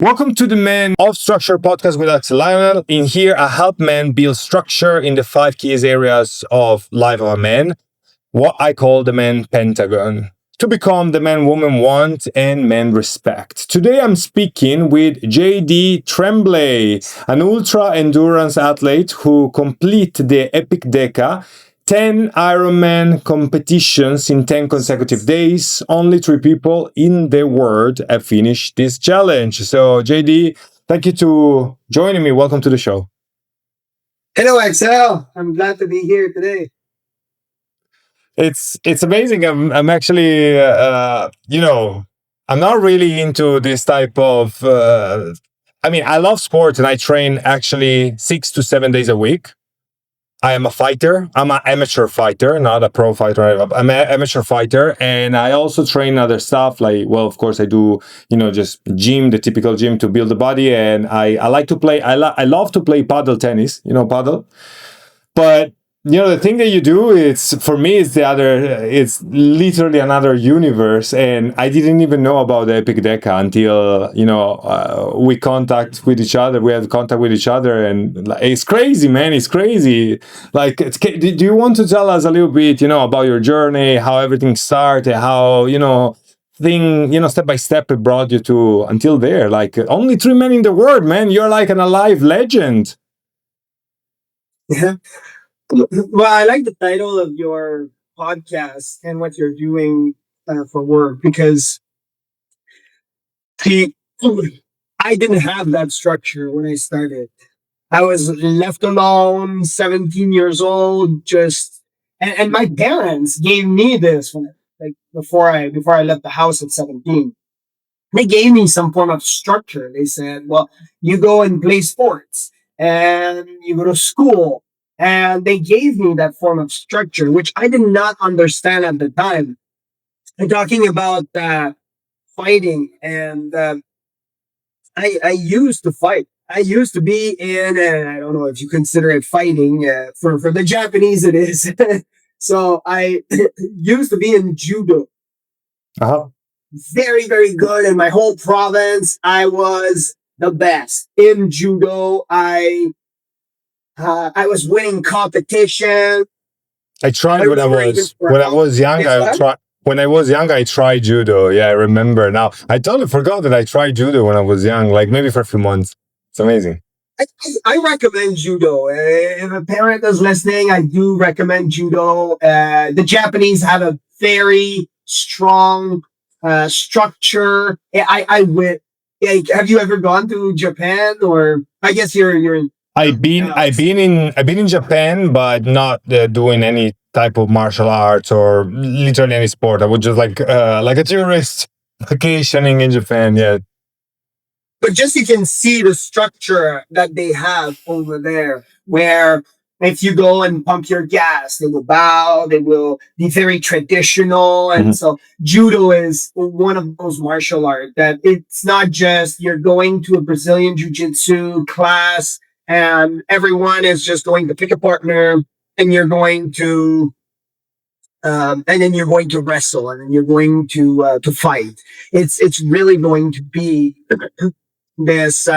Welcome to the Men of Structure podcast with Alex Lionel. In here, I help men build structure in the five key areas of life of a man, what I call the man pentagon, to become the man women want and men respect. Today, I'm speaking with JD Tremblay, an ultra endurance athlete who complete the Epicdeca 10 Ironman competitions in 10 consecutive days. Only 3 people in the world have finished this challenge. So, JD, thank you to joining me. Welcome to the show. Hello, Excel. I'm glad to be here today. It's amazing. I'm actually I'm not really into this type of. I love sports and I train actually 6 to 7 days a week. I am a fighter. I'm an amateur fighter, not a pro fighter. I'm an amateur fighter, and I also train other stuff. Of course, I do. Just gym, the typical gym to build the body, and I like to play. I love to play paddle tennis. Paddle. But the thing that you do, it's for me, it's the other. It's literally another universe, and I didn't even know about the Epicdeca until we contact with each other. We have contact with each other, and it's crazy, man. It's crazy. Do you want to tell us a little bit, about your journey, how everything started, how step by step it brought you to until there? Like only 3 men in the world, man. You're like an alive legend. Yeah. Well, I like the title of your podcast and what you're doing for work because see, I didn't have that structure when I started. I was left alone, 17 years old, and my parents gave me this like before I left the house at 17. They gave me some form of structure. They said, well, you go and play sports and you go to school. And they gave me that form of structure, which I did not understand at the time. I'm talking about fighting, and I used to fight. I used to be in, I don't know if you consider it fighting. For the Japanese, it is. So I used to be in judo, Uh-huh. very, very good in my whole province. I was the best in judo. I was winning competition. I tried I remember even for when I was young. it's what? When I was young. I tried judo. Yeah, I remember now. I totally forgot that I tried judo when I was young, like maybe for a few months. It's amazing. I recommend judo. If a parent is listening, I do recommend judo. The Japanese have a very strong structure. I would. Like, have you ever gone to Japan? Or I guess you're in Alex. I've been in Japan, but not doing any type of martial arts or literally any sport. I was just like a tourist vacationing in Japan. Yeah. But just you can see the structure that they have over there, where if you go and pump your gas, they will bow, they will be very traditional. And Mhm. so judo is one of those martial art that it's not just you're going to a Brazilian jiu-jitsu class and everyone is just going to pick a partner and you're going to and then you're going to wrestle and then you're going to fight. It's really going to be this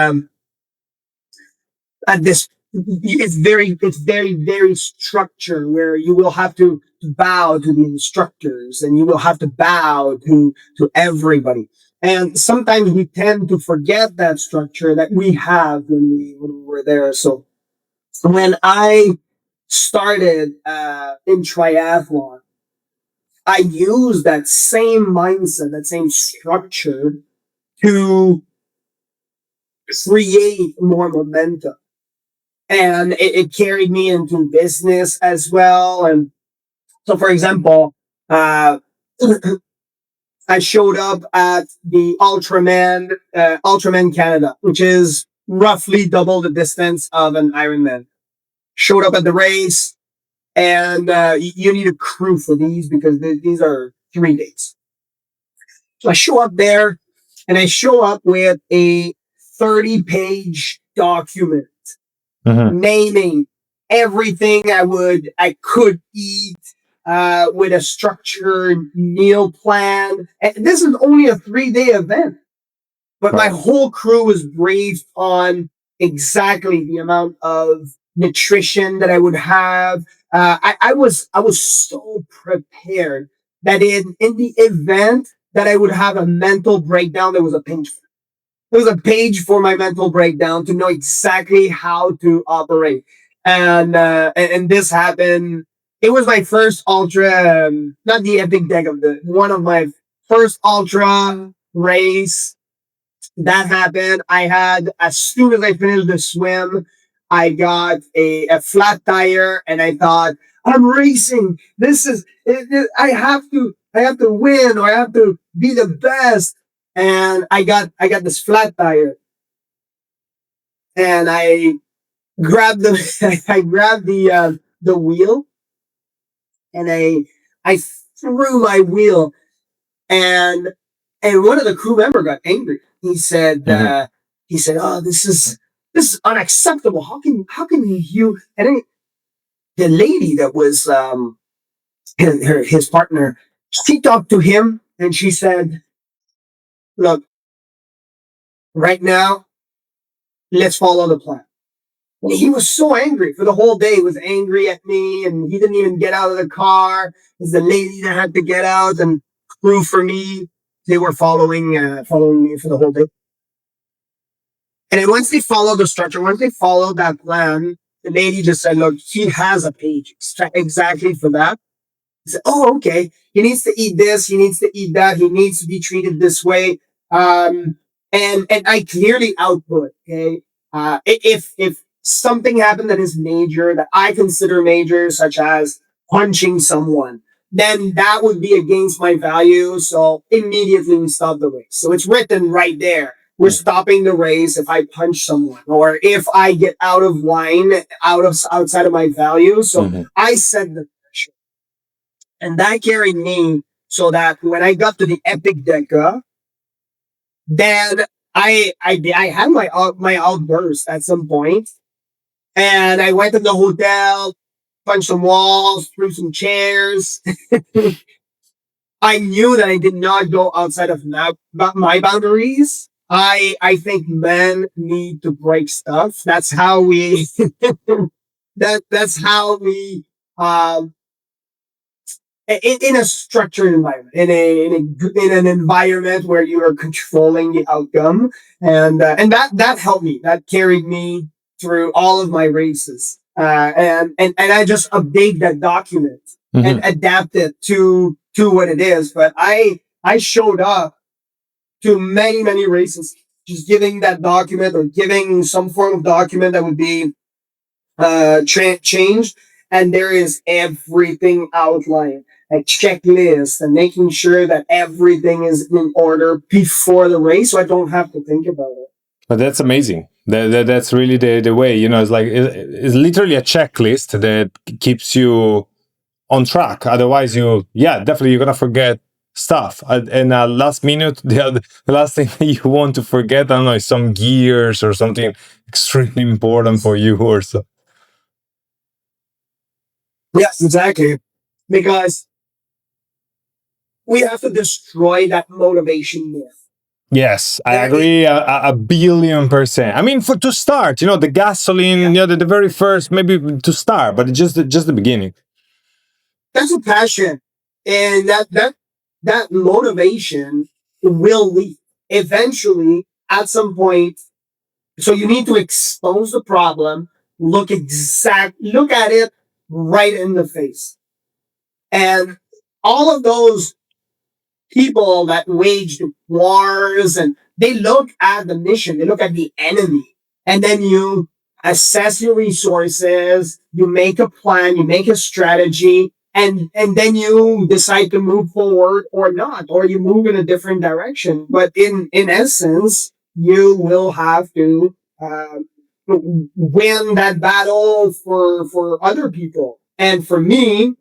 this it's very structured where you will have to bow to the instructors and you will have to bow to everybody, and sometimes we tend to forget that structure that we have when we were there. So when I started in triathlon, I used that same mindset, that same structure to create more momentum, and it carried me into business as well. And so, for example, uh, I showed up at the Ultraman Canada, which is roughly double the distance of an Ironman. Showed up at the race, and you need a crew for these because these are 3 days. So I show up there, and I show up with a 30-page document Mhm. naming everything I could eat, with a structured meal plan. And this is only a 3-day event. but my Right. whole crew was briefed on exactly the amount of nutrition that I would have. I was so prepared that in the event that I would have a mental breakdown, there was a page for my mental breakdown to know exactly how to operate. And this happened. It was my first ultra, not the epic deck of the one of my first ultra race that happened. I had, as soon as I finished the swim, I got a flat tire, and I thought, I'm racing. I have to win, or I have to be the best. And I got this flat tire, and I grabbed the I grabbed the wheel, and I threw my wheel, and one of the crew member got angry. Mhm. He said, "Oh, this is unacceptable. How can you?" And then the lady that was his partner, she talked to him, and she said, "Look, right now, let's follow the plan." And he was so angry for the whole day. He was angry at me, and he didn't even get out of the car. It's the lady that had to get out and crew for me. They were following me for the whole day. And then once they followed the structure, once they followed that plan, the lady just said, "Look, he has a page exactly for that." I said, "Oh, okay. He needs to eat this. He needs to eat that. He needs to be treated this way." And I clearly output. Okay, if something happened that is major, that I consider major, such as punching someone, then that would be against my values. So immediately we stop the race. So it's written right there. We're stopping the race if I punch someone, or if I get out of line, outside of my values. So Mhm. I set the pressure, and that carried me so that when I got to the Epicdeca, then I had my outburst at some point, and I went to the hotel, punched some walls, threw some chairs. I knew that I did not go outside of my boundaries. I think men need to break stuff. That's how we that's how we um in a structured environment, in an environment where you are controlling the outcome, and that helped me. That carried me through all of my races, and I just update that document and Mhm. adapt it to what it is. But I showed up to many races, just giving that document, or giving some form of document that would be changed, and there is everything outlined, a checklist, and making sure that everything is in order before the race, so I don't have to think about it. But that's amazing. That's really the way. It's like it's literally a checklist that keeps you on track. Otherwise, definitely you're gonna forget stuff. And last minute, the last thing that you want to forget, I don't know, is some gears or something extremely important for you or so. Yes, exactly. Because we have to destroy that motivation myth. Yes, I There, it, agree a billion percent. I mean, for to start, the gasoline, yeah, the very first, maybe to start, but just the beginning. that's a passion, and that motivation will lead eventually at some point. So you need to expose the problem, look at it right in the face. And all of those people that waged wars, and they look at the mission, they look at the enemy, and then you assess your resources, you make a plan, you make a strategy, and then you decide to move forward or not, or you move in a different direction. But in essence, you will have to win that battle for other people. And for me,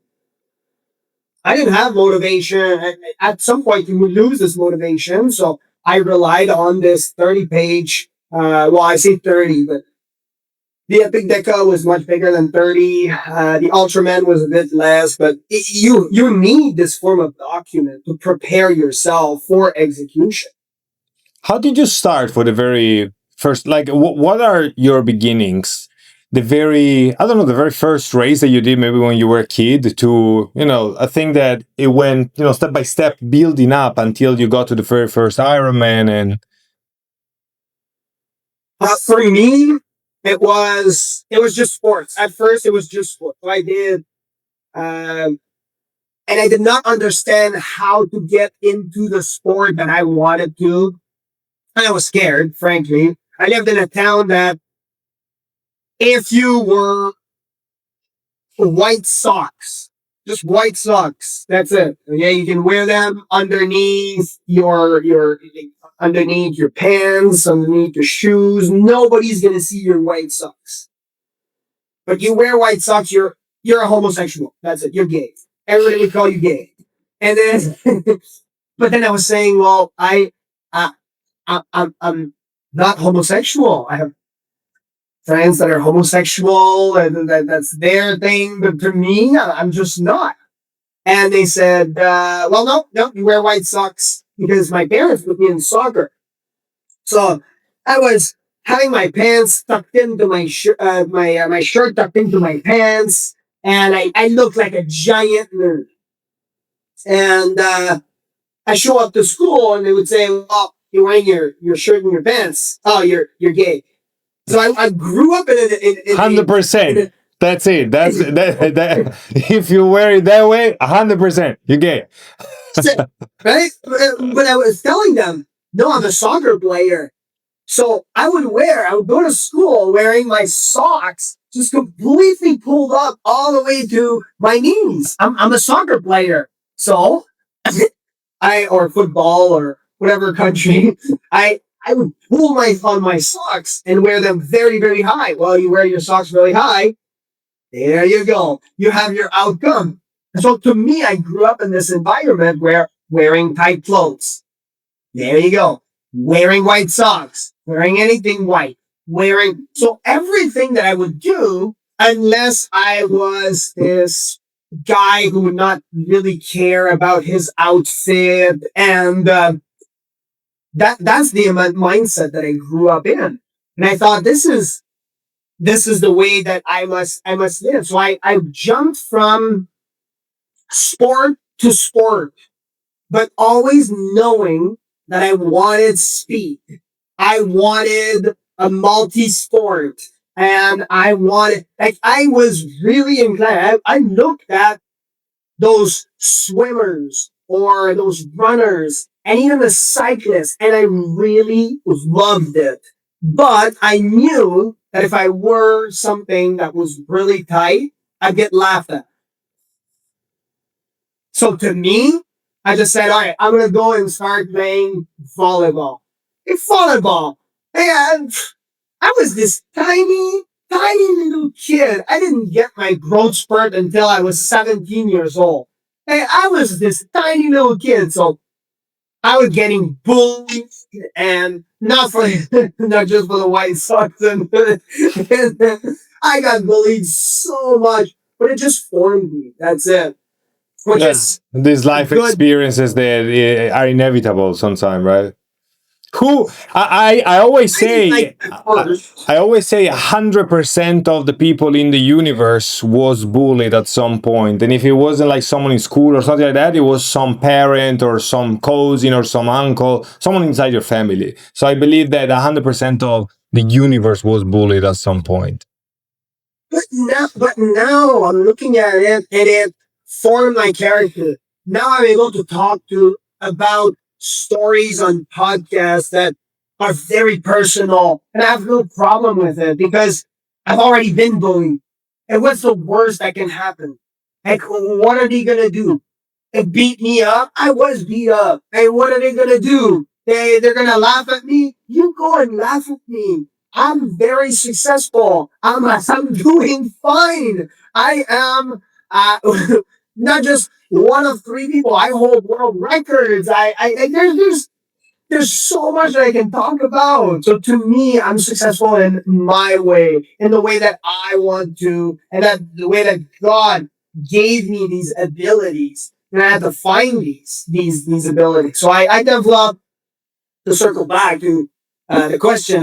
I didn't have motivation. At some point, you lose this motivation. So I relied on this 30-page. Well, I say 30, but the Epicdeca was much bigger than 30. The Ultraman was a bit less, but you need this form of document to prepare yourself for execution. How did you start for the very first? Like, what are your beginnings? The very, I don't know, the very first race that you did, maybe when you were a kid, to, I think that it went, step by step building up until you got to the very first Ironman. And For me, it was just sports. At first, it was just sports. So I did, um, and I did not understand how to get into the sport that I wanted to. And I was scared, frankly. I lived in a town that if you were white socks, just white socks, that's it. Yeah, you can wear them underneath your underneath your pants, underneath your shoes. Nobody's gonna see your white socks. But you wear white socks, you're a homosexual. That's it. You're gay. Everybody would call you gay. And then, but then I was saying, well, I, I'm not homosexual. I have friends that are homosexual, and that's their thing. But for me, I'm just not. And they said, well, no, no, you wear white socks because my parents put me in soccer. So I was having my pants tucked into my shirt, my shirt tucked into my pants, and I looked like a giant nerd. And I show up to school, and they would say, "Oh, you're wearing your shirt and your pants. Oh, you're gay." So I grew up in in 100%. That's it. That. If you wear it that way, 100%, you're gay. right? But I was telling them, no, I'm a soccer player. So I would go to school wearing my socks just completely pulled up all the way to my knees. I'm a soccer player. So or football or whatever country, I would pull on my socks and wear them very, very high. Well, you wear your socks really high. There you go. You have your outcome. So to me, I grew up in this environment where wearing tight clothes. There you go. Wearing white socks, wearing anything white, so everything that I would do, unless I was this guy who would not really care about his outfit, and that's the mindset that I grew up in. And I thought this is the way that I must live. So I jumped from sport to sport, but always knowing that I wanted speed. I wanted a multi sport. And I was really inclined. I looked at those swimmers or those runners and even the cyclists, and I really loved it. But I knew that if I wore something that was really tight, I'd get laughed at. So to me, I just said, all right, I'm going to go and start playing volleyball. Hey, volleyball. And I was this tiny, tiny little kid. I didn't get my growth spurt until I was 17 years old. Hey, I was this tiny little kid. So I was getting bullied, and not for not just for the White Sox. And I got bullied so much, but it just formed me. That's it. Which Yeah. is These a life good. experiences that are inevitable sometimes, right? Who I always I didn't like say, it at first. I always say 100% of the people in the universe was bullied at some point. And if it wasn't like someone in school or something like that, it was some parent or some cousin or some uncle, someone inside your family. So I believe that 100% of the universe was bullied at some point. But now I'm looking at it, and it formed my character. Now I'm able to talk to about stories on podcasts that are very personal, and I have no problem with it because I've already been bullied. And what's the worst that can happen? Like, what are they gonna do? And beat me up? I was beat up. Hey, what are they gonna do? They're gonna laugh at me? You go and laugh at me. I'm very successful. I'm doing fine. I am not just one of three people. I hold world records. There's so much that I can talk about. So to me, I'm successful in my way, in the way that I want to, and that the way that God gave me these abilities. And I had to find these abilities. So I developed to circle back to the question,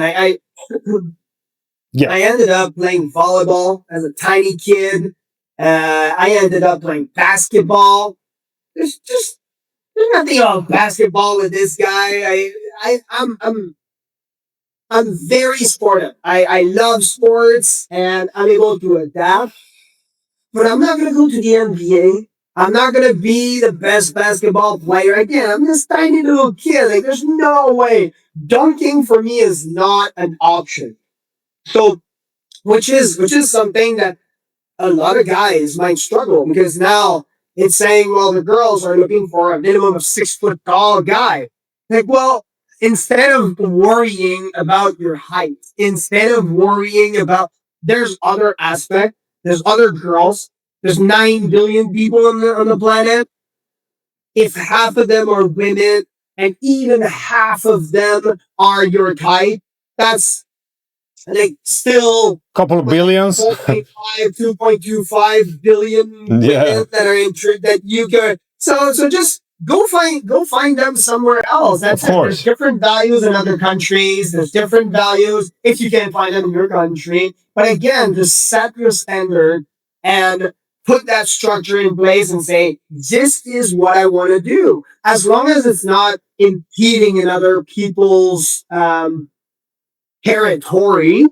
Yeah. I ended up playing volleyball as a tiny kid. I ended up playing basketball. There's there's nothing about basketball with this guy. I'm very sportive. I love sports and I'm able to adapt. But I'm not gonna go to the NBA. I'm not gonna be the best basketball player again. I'm this tiny little kid. Like there's no way. Dunking for me is not an option. So which is something that a lot of guys might struggle because now it's saying, well, the girls are looking for a minimum of 6 foot tall guy. Like, well, instead of worrying about your height, instead of worrying about, there's other aspect, there's other girls, there's 9 billion people on the planet. If half of them are women and even half of them are your type, that's like still Couple of billions. 4.5, 2.25 billion women Yeah. that are interested that you could. So just go find them somewhere else. That's Of it. There's course. different values in other countries. There's different values if you can't find them in your country. But again, just set your standard and put that structure in place and say, this is what I want to do. As long as it's not impeding in other people's territory,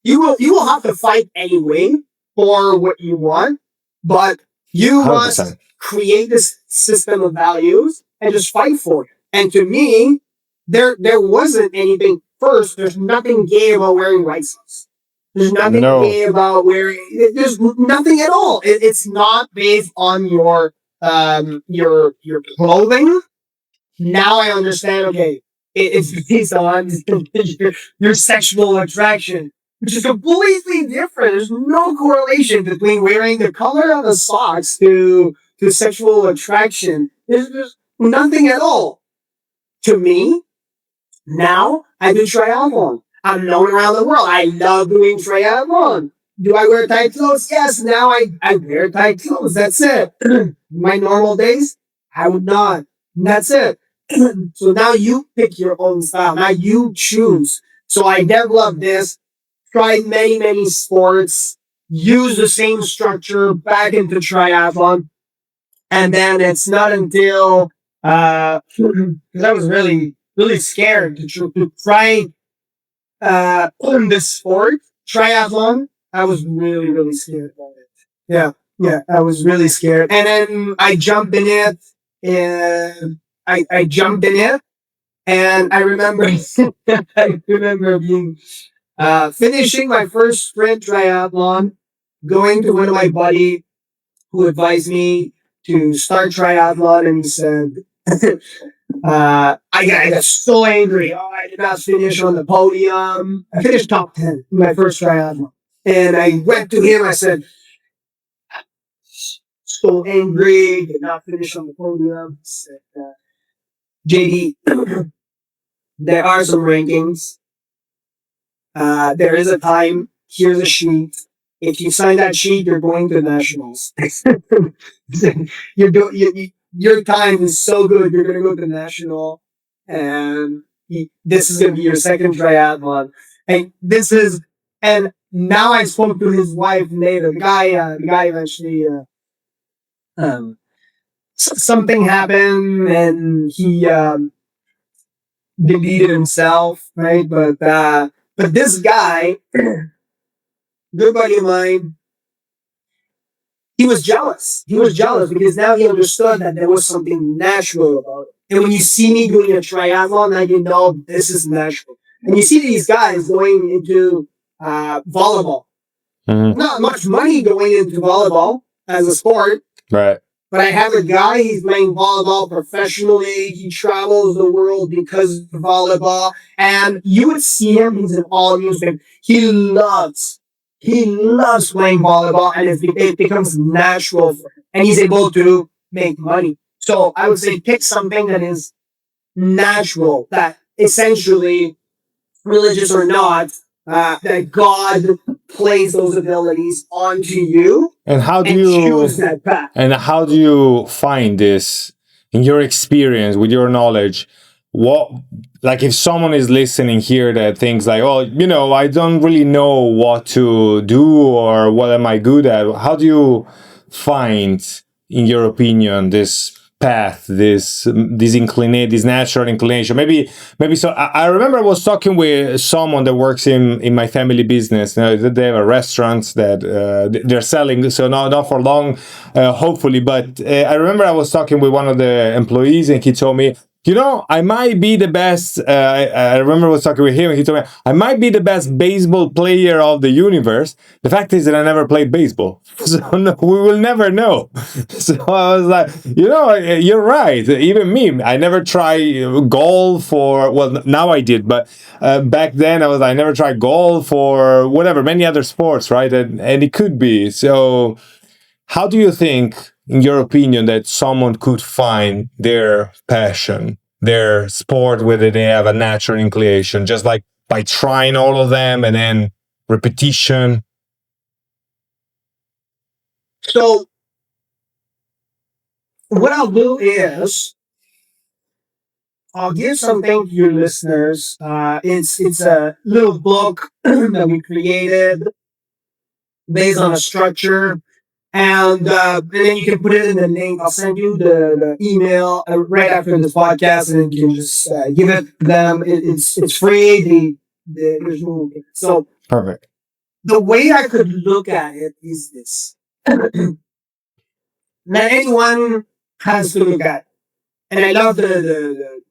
you will have to fight anyway for what you want, but you must 100%. create this system of values and just fight for it. And to me, there wasn't anything. First, there's nothing gay about wearing white socks. There's nothing No. gay about wearing. There's nothing at all. It's not based on your clothing. Now I understand. Okay, it's based on your sexual attraction, which is completely different. There's no correlation between wearing the color of the socks to sexual attraction. There's nothing at all. To me, now I do triathlon. I'm known around the world. I love doing triathlon. Do I wear tight clothes? Yes. Now I wear tight clothes. That's it. My normal days, I would not. And that's it. So now you pick your own style. Now you choose. So I developed this, tried many, many sports, use the same structure back into triathlon. And then it's not until, because I was really, really scared to try this sport, triathlon. I was really, really scared about it. Yeah, yeah, I was really scared. And then I jumped in it, and I jumped in it, and I remember, I remember being finishing my first sprint triathlon, going to one of my buddy who advised me to start triathlon, and he said, I got so angry. Oh, I did not finish on the podium. I finished top 10 in my first triathlon. And I went to him. I said, so angry, did not finish on the podium. He said, JD, there are some rankings. There is a time. Here's a sheet. If you sign that sheet, you're going to nationals. Your time is so good. You're going to go to national, and this is going to be your second triathlon. And this is, and now I spoke to his wife later. The guy eventually, um, something happened, and he deleted himself, right? But this guy, good buddy of mine, he was jealous. He was jealous because now he understood that there was something natural about it. And when you see me doing a triathlon, now you know this is natural. And you see these guys going into volleyball. Mhm. Not much money going into volleyball as a sport. Right. But I have a guy, he's playing volleyball professionally. He travels the world because of volleyball. And you would see him, he's in all music. He loves playing volleyball, and it becomes natural for him. And he's able to make money. So I would say pick something that is natural, that essentially, religious or not, that God plays those abilities onto you And how do and you choose that path. and how do you find this in your experience with your knowledge? what, like, if someone is listening here that thinks like, oh, I don't really know what to do or what am I good at, how do you find, in your opinion, this path, this natural inclination? Maybe so. I remember I was talking with someone that works in my family business. They have a restaurant that they're selling, so not for long, hopefully. But I remember I was talking with one of the employees, and he told me, I might be the best. I remember I was talking with him, and he told me, I might be the best baseball player of the universe. The fact is that I never played baseball. So no, we will never know. So I was like, you're right. Even me, I never tried golf or, well, now I did, but back then I never tried golf or whatever, many other sports, right? And it could be. So how do you think, in your opinion, that someone could find their passion, their sport, whether they have a natural inclination, just like by trying all of them and then repetition? So what I'll do is I'll give something to your listeners. It's a little book that we created based on a structure, and then you can put it in the link. I'll send you the email right after this podcast, and then you can just give it to them. It's free. There's no so Perfect. the way I could look at it is this. Now anyone has to look at it. And I love the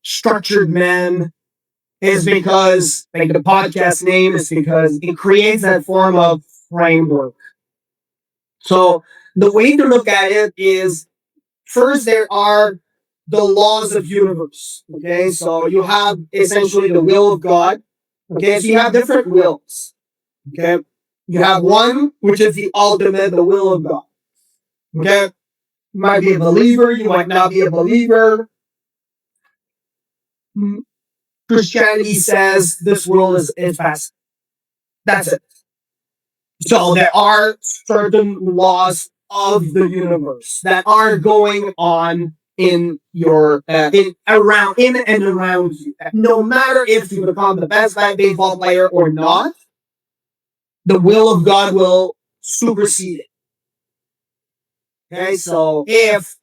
structured man is because, like, the podcast name is because it creates that form of framework. So the way to look at it is, first there are the laws of universe. Okay, so you have essentially the will of God. Okay, so you have different wills. Okay, you have one which is the ultimate, the will of God. Okay, you might be a believer, you might not be a believer. Christianity says this world is passive. That's it. So there are certain laws of the universe that are going on in your in and around you. No matter if you become the best baseball player or not, the will of God will supersede it. Okay, so if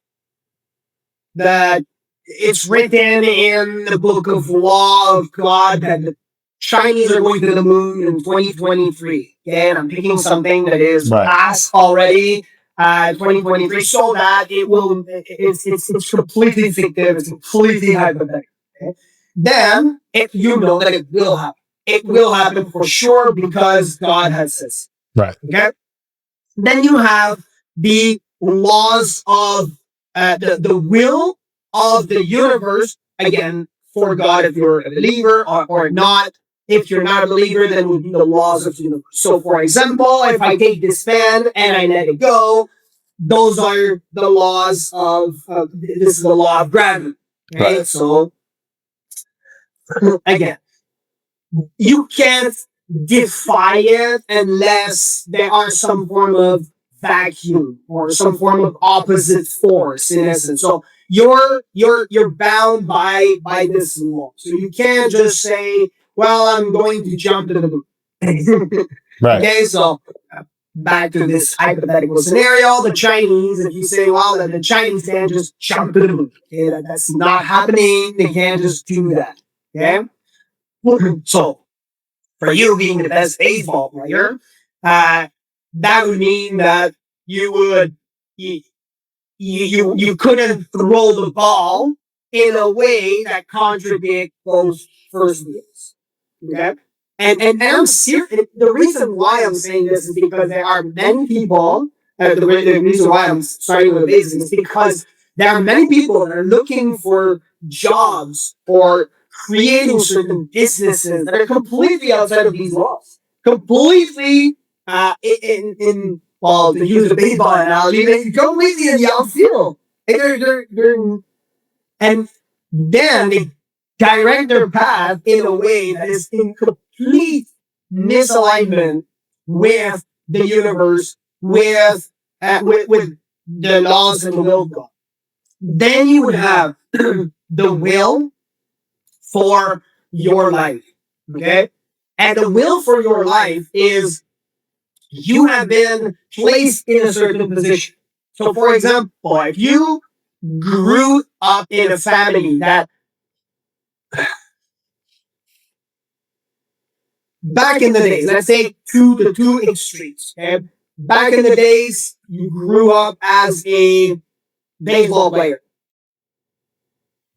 that it's written in the book of law of God that the Chinese are going to the moon in 2023. Okay, and I'm picking something that is Right. past already, 2023, so that it will. It's completely fictive. It's completely hypothetical. Okay? Then, if you know that it will happen, it will happen for sure because God has said so. Right. Okay. Then you have the laws of the will of the universe. Again, for God, if you're a believer or not. If you're not a believer, then would be the laws of the universe. So, for example, if I take this pen and I let it go, those are the laws of, this is the law of gravity. Right? So, again, you can't defy it unless there are some form of vacuum or some form of opposite force in essence. So you're bound by this law. So you can't just say, well, I'm going to jump to the moon. Right. Okay, so back to this hypothetical scenario, the Chinese, if you say, well, the Chinese can't just jump to the moon. Okay, that's not happening. They can't just do that. Okay? So for you being the best baseball player, that would mean that you would you couldn't throw the ball in a way that contradicts those first rules. Okay, and I'm serious. The reason why I'm saying this is because there are many people. The reason why I'm starting with this is because there are many people that are looking for jobs or creating certain businesses that are completely outside of these laws, completely in well, to use a baseball analogy, they completely in the outfield. And then they direct their path in a way that is in complete misalignment with the universe, with the laws and the will of God. Then you would have the will for your life. Okay? And the will for your life is you have been placed in a certain position. So, for example, if you grew up in a family that back in the days, let's say the two extremes, okay? Back in the days, you grew up as a baseball player.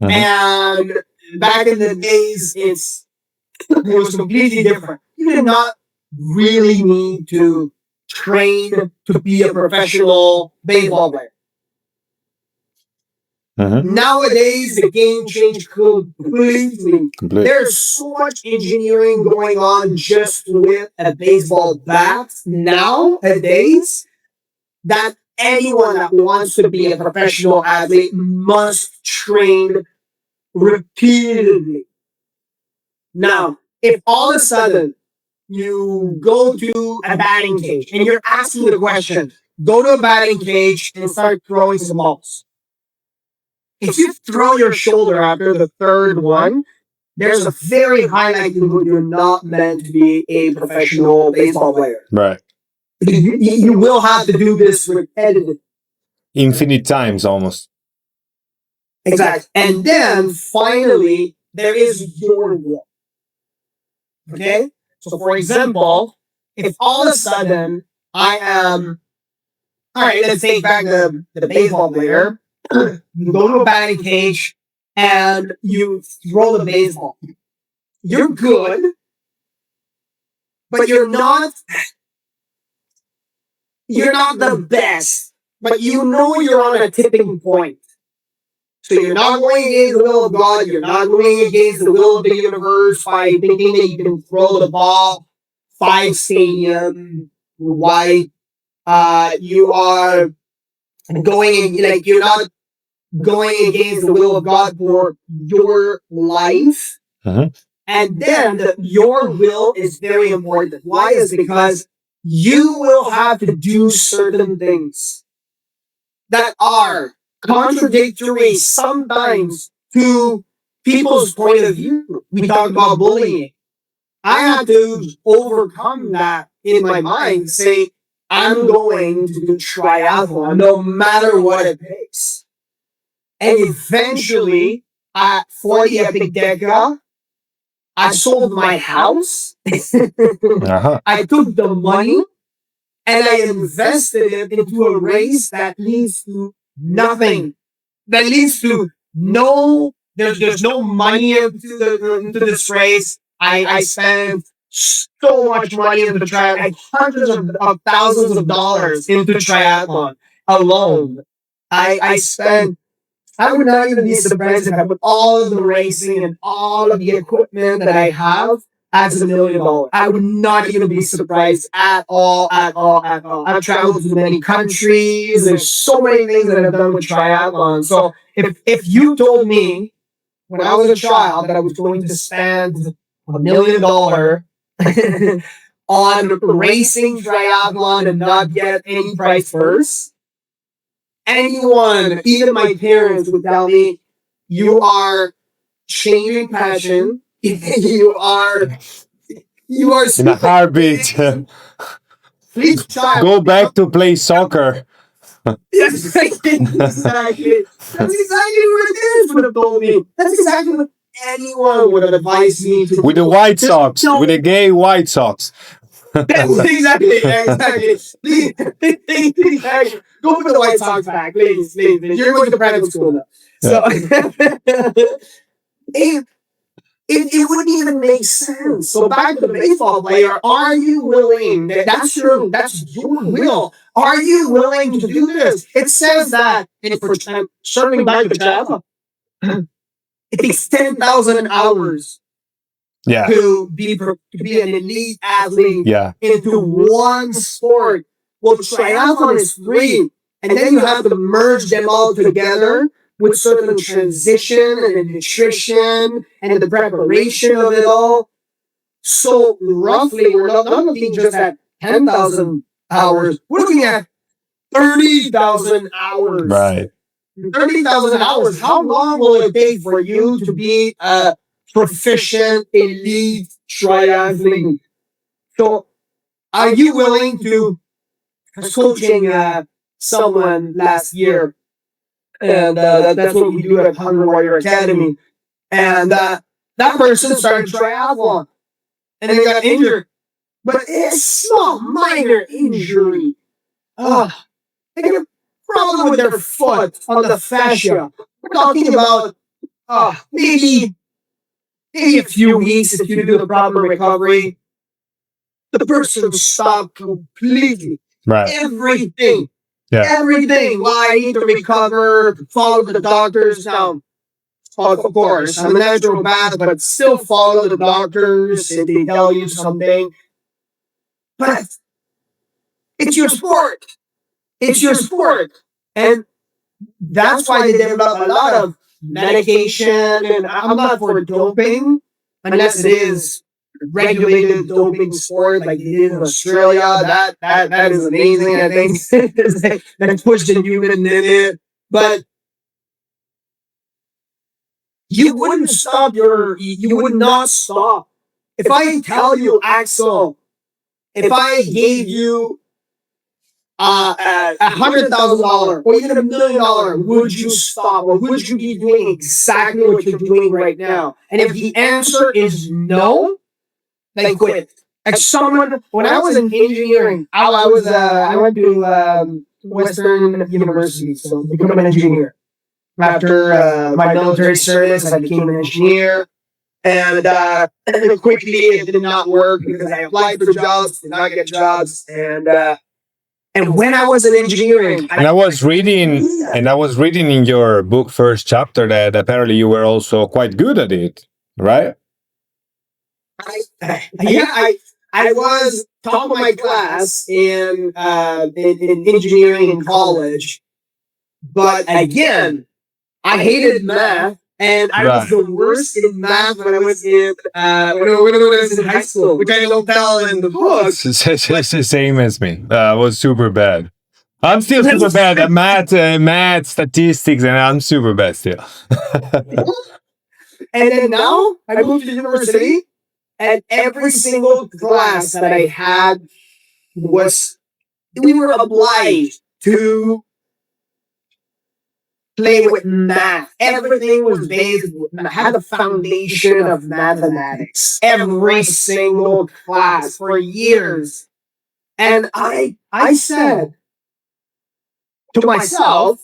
And back in the days, it was completely different. You did not really need to train to be a professional baseball player. Nowadays, the game changed completely. There's so much engineering going on just with a baseball bat nowadays that anyone that wants to be a professional athlete must train repeatedly. Now, if all of a sudden you go to a batting cage and you're asking the question, go to a batting cage and start throwing some balls. If you throw your shoulder after the third one, there's a very high likelihood you're not meant to be a professional baseball player. Right. You will have to do this repetitively. Infinite times almost. Exactly. And then finally, there is your will. Okay? So for example, if all of a sudden I am, all right, let's take back the baseball player. You go to a batting cage and you throw the baseball. You're good, but you're not the best. But you know you're on a tipping point. So you're not going against the will of God. You're not going against the will of the universe by thinking that you can throw the ball 5 stadium wide. You are going like you're not going against the will of God for your life. And then your will is very important. Why? Is because you will have to do certain things that are contradictory sometimes to people's point of view. We talked about bullying. I had to overcome that in my mind, say, I'm going to do triathlon no matter what it takes. And eventually, for the Epicdeca, I sold my house. I took the money and I invested it into a race that leads to nothing. That leads to there's no money into this race. I spent so much money into triathlon, like hundreds of thousands of dollars into triathlon alone. I spent, I would not even be surprised if I put all of the racing and all of the equipment that I have as $1 million. I would not even be surprised at all. I've traveled to many countries. There's so many things that I've done with triathlon. So if you told me when I was a child that I was going to spend $1 million on racing triathlon and not get any prize purse, anyone, even my parents, would tell me, you are changing passion. you are in a heartbeat. Please, child, go back to play soccer. Exactly. That's exactly what it is. Would have told me. That's exactly what anyone would have advised me to do. With the White Sox, with the gay White Sox. Exactly. Please, go put the White Sox back, please. You're going to private school now. So, it wouldn't even make sense. So back to the baseball player, are you willing? That's your will. Are you willing to do this? It says that, circling back to the child, it takes 10,000 hours to be an elite athlete into one sport. Well, triathlon is 3, and then you have to merge them all together with certain transition and the nutrition and the preparation of it all. So roughly, we're not looking just at 10,000 hours. We're looking at 30,000 hours. Right. 30,000 hours. How long will it take for you to be a proficient, elite triathlete. So, are you willing to? I was coaching someone last year, and that's what we do at Hunger Warrior Academy. And that person started triathlon, and they got injured, but it's small, minor injury. They got a problem with their foot on the fascia. We're talking about maybe a few weeks if you do the proper recovery. The person stopped completely. Right. Everything. Yeah. Everything. Well, I need to recover, follow the doctors. Now, of course, I'm a naturopath, but still follow the doctors if they tell you something. But it's your sport. It's your sport. And that's why they develop a lot of medication. And I'm not for doping unless it is regulated doping sport like they did in Australia. That is amazing, I think. That pushed the human limit. But you would not stop. If I tell you, Axel, if I gave you $100,000 or even $1,000,000, would you stop or would you be doing exactly what you're doing right now? And if the answer is no, then quit. Like someone, when I was in engineering, I went to Western University, so become an engineer. After my military service, I became an engineer. And quickly, it did not work because I applied for jobs, did not get jobs. And when I was in engineering, I was reading in your book first chapter that apparently you were also quite good at it, right? I was top of my class in engineering in college, but again, I hated math, and I was the worst in math when I was in high school, which I don't tell in the book. It's the same as me. I was super bad. I'm still super bad at math, statistics, and I'm super bad still. And then now I moved to university, and every single class that I had we were obliged to play with math. Everything was had the foundation of mathematics. Every single class for years. And I said to myself,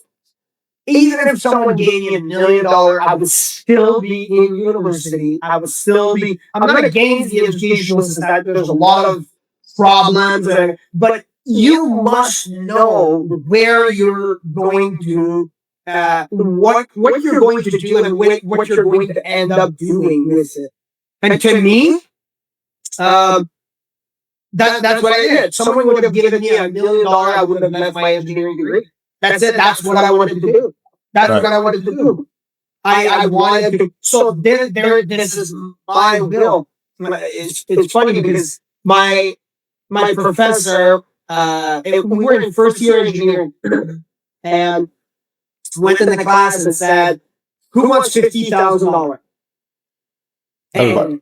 even if someone gave me $1,000,000, I would still be in university. I'm not against the educational system. There's a lot of problems, but you must know where you're going to, what you're going to do and what you're going to end up doing with it. And to me, that's what I did. Someone would have given me $1,000,000, I would have left my engineering degree. That's it. That's what I wanted to do. That's what I wanted to do. I wanted to. So this is my will. It's funny because my professor, we were in first year engineering, and went in the class and said, "Who wants $50,000?" And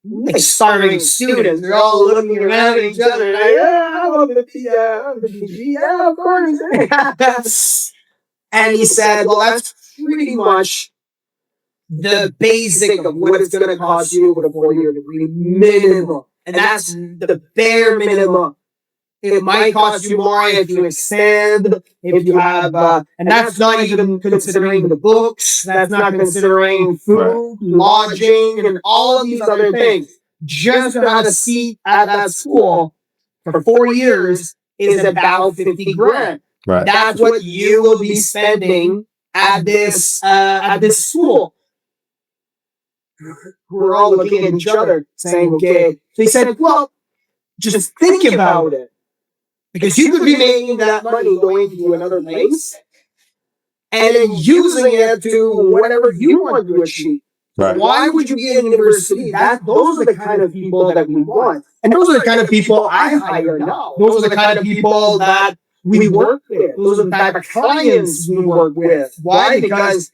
like starving students, they're all looking around at each other, like, "Yeah, I want $50,000. Yeah, of course." And he said, "Well, that's pretty much the basic of what it's going to cost you with a 4-year degree minimum. And that's the bare minimum. It might cost you more if you extend, if you have, and that's not even considering the books, that's not considering food, lodging, and all of these other things. Just to have a seat at that school for 4 years is about 50 grand. Right. That's what you will be spending at this school." We're all looking at each other, saying, "Okay." So he said, "Well, just think about it, because you could be making that money going to another place, and then using it to whatever you want to achieve. Right. Why would you be in university?" Those are the kind of people that we want, and those are the kind of people I hire now. Those are the kind of people that we work with. Those are the type of clients we work with. Why? Because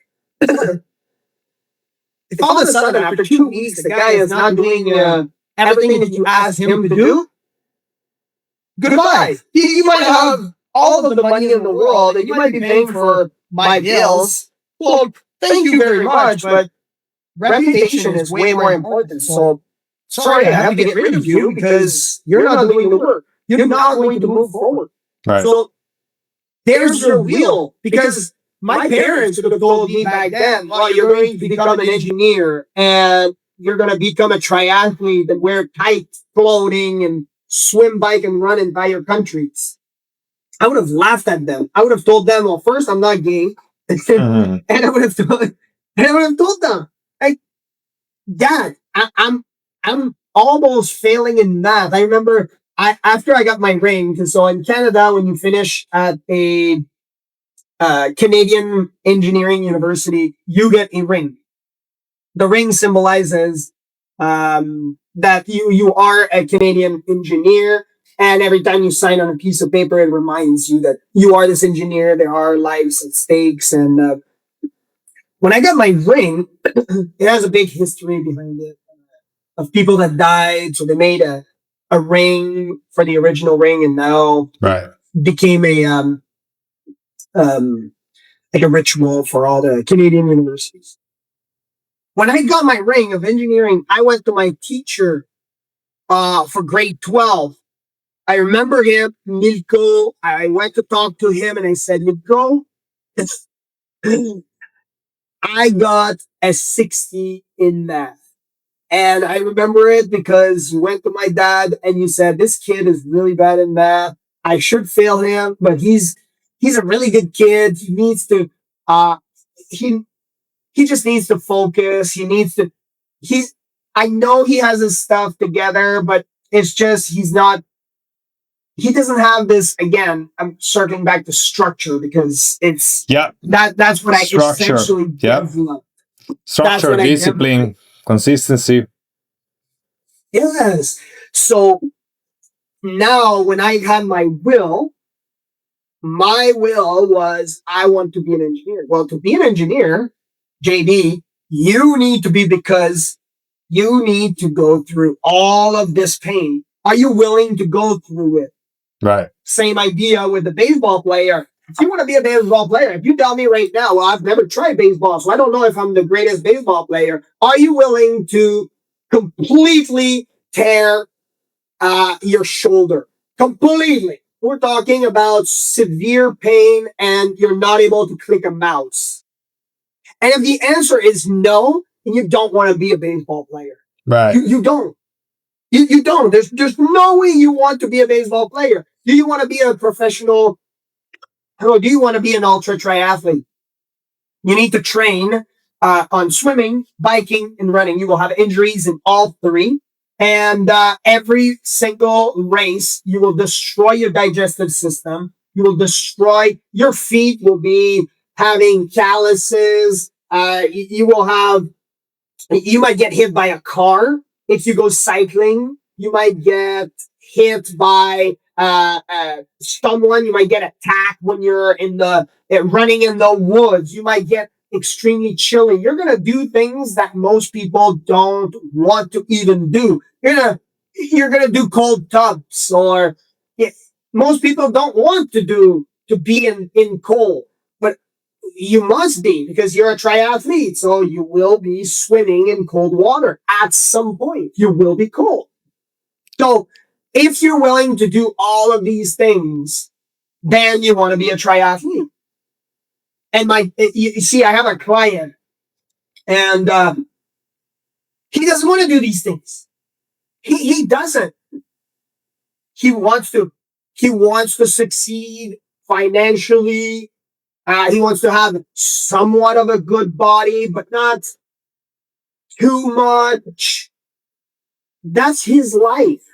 if all of a sudden after 2 weeks the guy is not doing everything that you asked him to do, goodbye. You might have all of the money in the world and you might be paying for my bills. Well, thank you very much, but reputation is way more important. So sorry, I have to get rid of you because you're not doing the work. You're not going to move forward. Right. So there's your will, because my parents could have told me back then, "Oh, you're going to become an engineer and you're going to become a triathlete and wear tight clothing and swim, bike, and run entire countries." I would have laughed at them. I would have told them, "Well, first, I'm not gay," Mhm. and I would have told them, "Like, Dad, I'm almost failing in math." I remember after I got my ring, because so in Canada, when you finish at a Canadian engineering university, you get a ring. The ring symbolizes that you are a Canadian engineer, and every time you sign on a piece of paper, it reminds you that you are this engineer. There are lives at stakes, and when I got my ring, it has a big history behind it of people that died. So they made a ring for the original ring, and now Right. became a like a ritual for all the Canadian universities. When I got my ring of engineering, I went to my teacher for grade 12. I remember him, Milko. I went to talk to him and I said, "Milko, I got a 60 in math." And I remember it because you went to my dad and you said, "This kid is really bad in math. I should fail him, but he's a really good kid. He needs to uh he just needs to focus. He needs to he's I know he has his stuff together, but it's just he doesn't have this." Again, I'm circling back to structure because it's Yeah. that's what I Structure. essentially Yep. developed. Structure, what I discipline, consistency. Yes. So now when I had my will was I want to be an engineer. Well, to be an engineer, JD, you need to be, because you need to go through all of this pain. Are you willing to go through it? Right. Same idea with the baseball player. If you want to be a baseball player, if you tell me right now, "Well, I've never tried baseball, so I don't know if I'm the greatest baseball player," are you willing to completely tear your shoulder? Completely. We're talking about severe pain and you're not able to click a mouse. And if the answer is no, then you don't want to be a baseball player. Right. You don't. You don't. There's no way you want to be a baseball player. Do you want to be a professional? Or do you want to be an ultra triathlete? You need to train on swimming, biking, and running. You will have injuries in all three. And every single race, you will destroy your digestive system. You will destroy your feet, will be having calluses. You will have, you might get hit by a car if you go cycling. You might get hit by someone. You might get attacked when you're in the running in the woods. You might get extremely chilly. You're gonna do things that most people don't want to even do. You're gonna do cold tubs, or most people don't want to be in cold, but you must be because you're a triathlete. So you will be swimming in cold water at some point. You will be cold. So if you're willing to do all of these things, then you want to be a triathlete. And you see, I have a client, and he doesn't want to do these things. He doesn't. He wants to. He wants to succeed financially. He wants to have somewhat of a good body, but not too much. That's his life.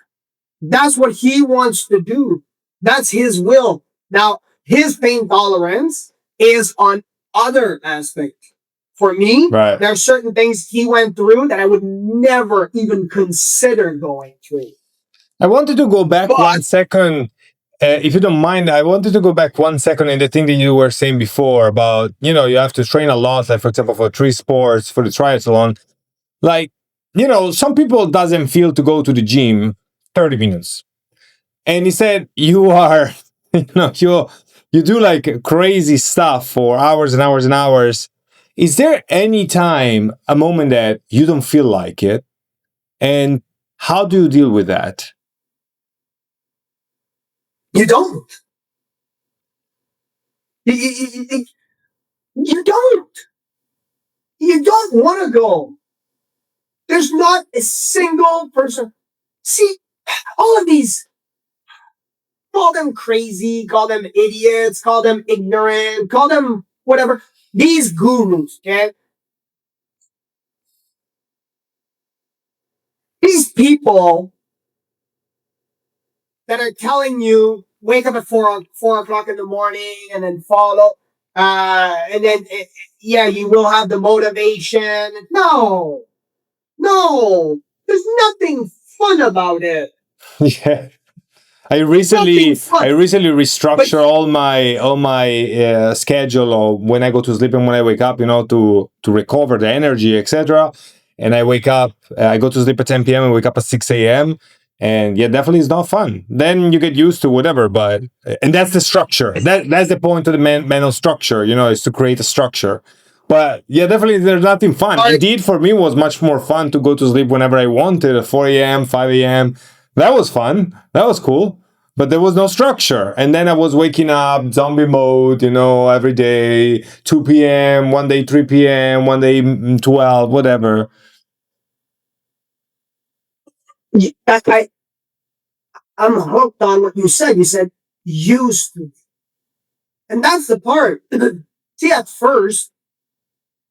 That's what he wants to do. That's his will. Now, his pain tolerance is on other aspects. For me, Right. there are certain things he went through that I would never even consider going through. I wanted to go back But- 1 second. If you don't mind, I wanted to go back 1 second in the thing that you were saying before about, you have to train a lot, like for example, for 3 sports, for the triathlon. Like, some people doesn't feel to go to the gym 30 minutes. And he said, you are, you do like crazy stuff for hours and hours and hours. Is there any time, a moment that you don't feel like it? And how do you deal with that? You don't. You don't. You don't want to go. There's not a single person. See, all of these, call them crazy, call them idiots, call them ignorant, call them whatever. These gurus, okay? These people that are telling you wake up at 4 o'clock in the morning and then follow, and then yeah, you will have the motivation. No, no, there's nothing fun about it. Yeah. I Nothing recently fun. I recently But restructure all my schedule of when I go to sleep and when I wake up, to recover the energy, etc. And I wake up, I go to sleep at 10 p.m. and wake up at 6 a.m. And yeah, definitely it's not fun. Then you get used to whatever, but and that's the structure. That's the point of the mental structure, is to create a structure. But yeah, definitely there's nothing fun. are, Indeed, for me, it was much more fun to go to sleep whenever I wanted at 4 a.m., 5 a.m. That was fun. That was cool. But there was no structure. And then I was waking up, zombie mode, every day, 2 p.m., one day 3 p.m., one day 12, whatever. I, I'm hooked on what you said. You said used to. And that's the part. See, at first,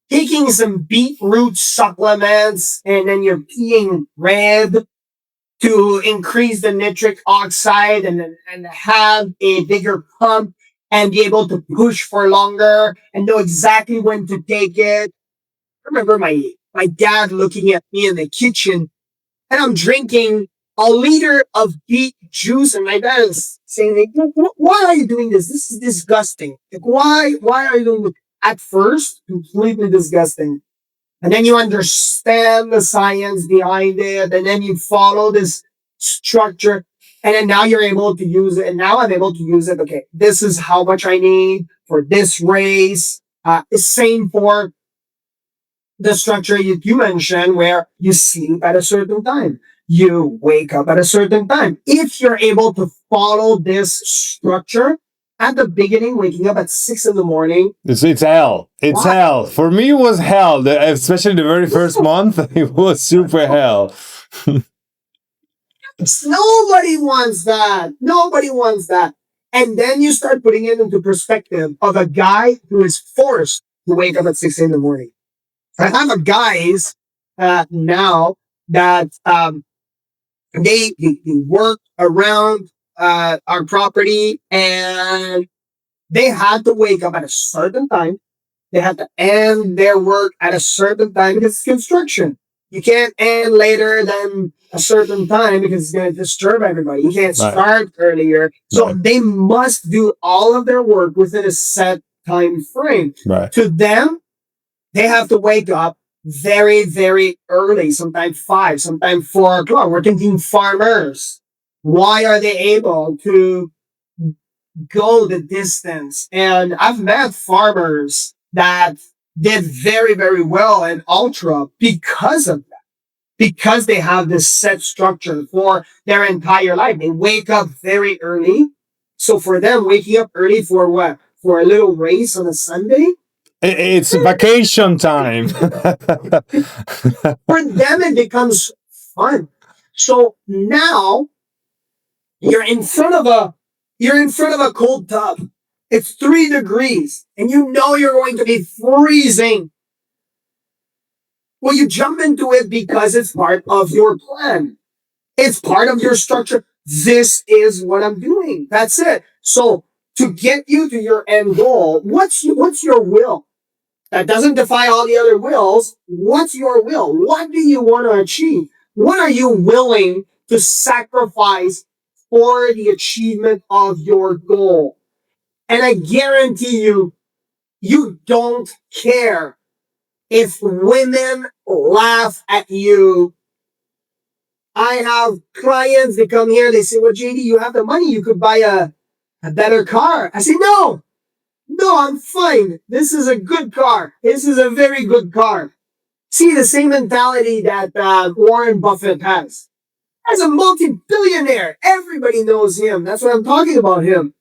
taking some beetroot supplements and then you're peeing red to increase the nitric oxide and have a bigger pump and be able to push for longer and know exactly when to take it. I remember my dad looking at me in the kitchen and I'm drinking a liter of beet juice, and my dad is saying, like, "Why are you doing this? This is disgusting. Like, why are you doing it?" At first, completely disgusting, and then you understand the science behind it, and then you follow this structure, and then now you're able to use it. And now I'm able to use it. Okay, this is how much I need for this race. Same for the structure you mentioned where you sleep at a certain time, you wake up at a certain time. If you're able to follow this structure at the beginning, waking up at 6 in the morning, It's hell. It's why? hell. For me, it was hell. Especially the very first month, it was super hell. Nobody wants that. Nobody wants that. And then you start putting it into perspective of a guy who is forced to wake up at 6 in the morning. I have a guys now that they work around our property and they had to wake up at a certain time. They had to end their work at a certain time because it's construction. You can't end later than a certain time because it's going to disturb everybody. You can't Right. start earlier. So Right. they must do all of their work within a set time frame. Right. To them, they have to wake up very, very early, sometimes 5, sometimes 4 o'clock. We're thinking farmers. Why are they able to go the distance? And I've met farmers that did very, very well in ultra because of that, because they have this set structure for their entire life. They wake up very early. So for them, waking up early for what? For a little race on a Sunday? It's vacation time. For them, it becomes fun. So now you're in front of a you're in front of a cold tub. It's 3 degrees, and you know you're going to be freezing. Well, you jump into it because it's part of your plan. It's part of your structure. This is what I'm doing. That's it. So to get you to your end goal, what's your will? That doesn't defy all the other wills. What's your will? What do you want to achieve? What are you willing to sacrifice for the achievement of your goal? And I guarantee you, you don't care If women laugh at you, I have clients, they come here, they say, well, JD, you have the money, you could buy a better car. I say, no, no, I'm fine. This is a good car. This is a very good car. See, the same mentality that Warren Buffett has. As a multi-billionaire, everybody knows him. That's what I'm talking about him.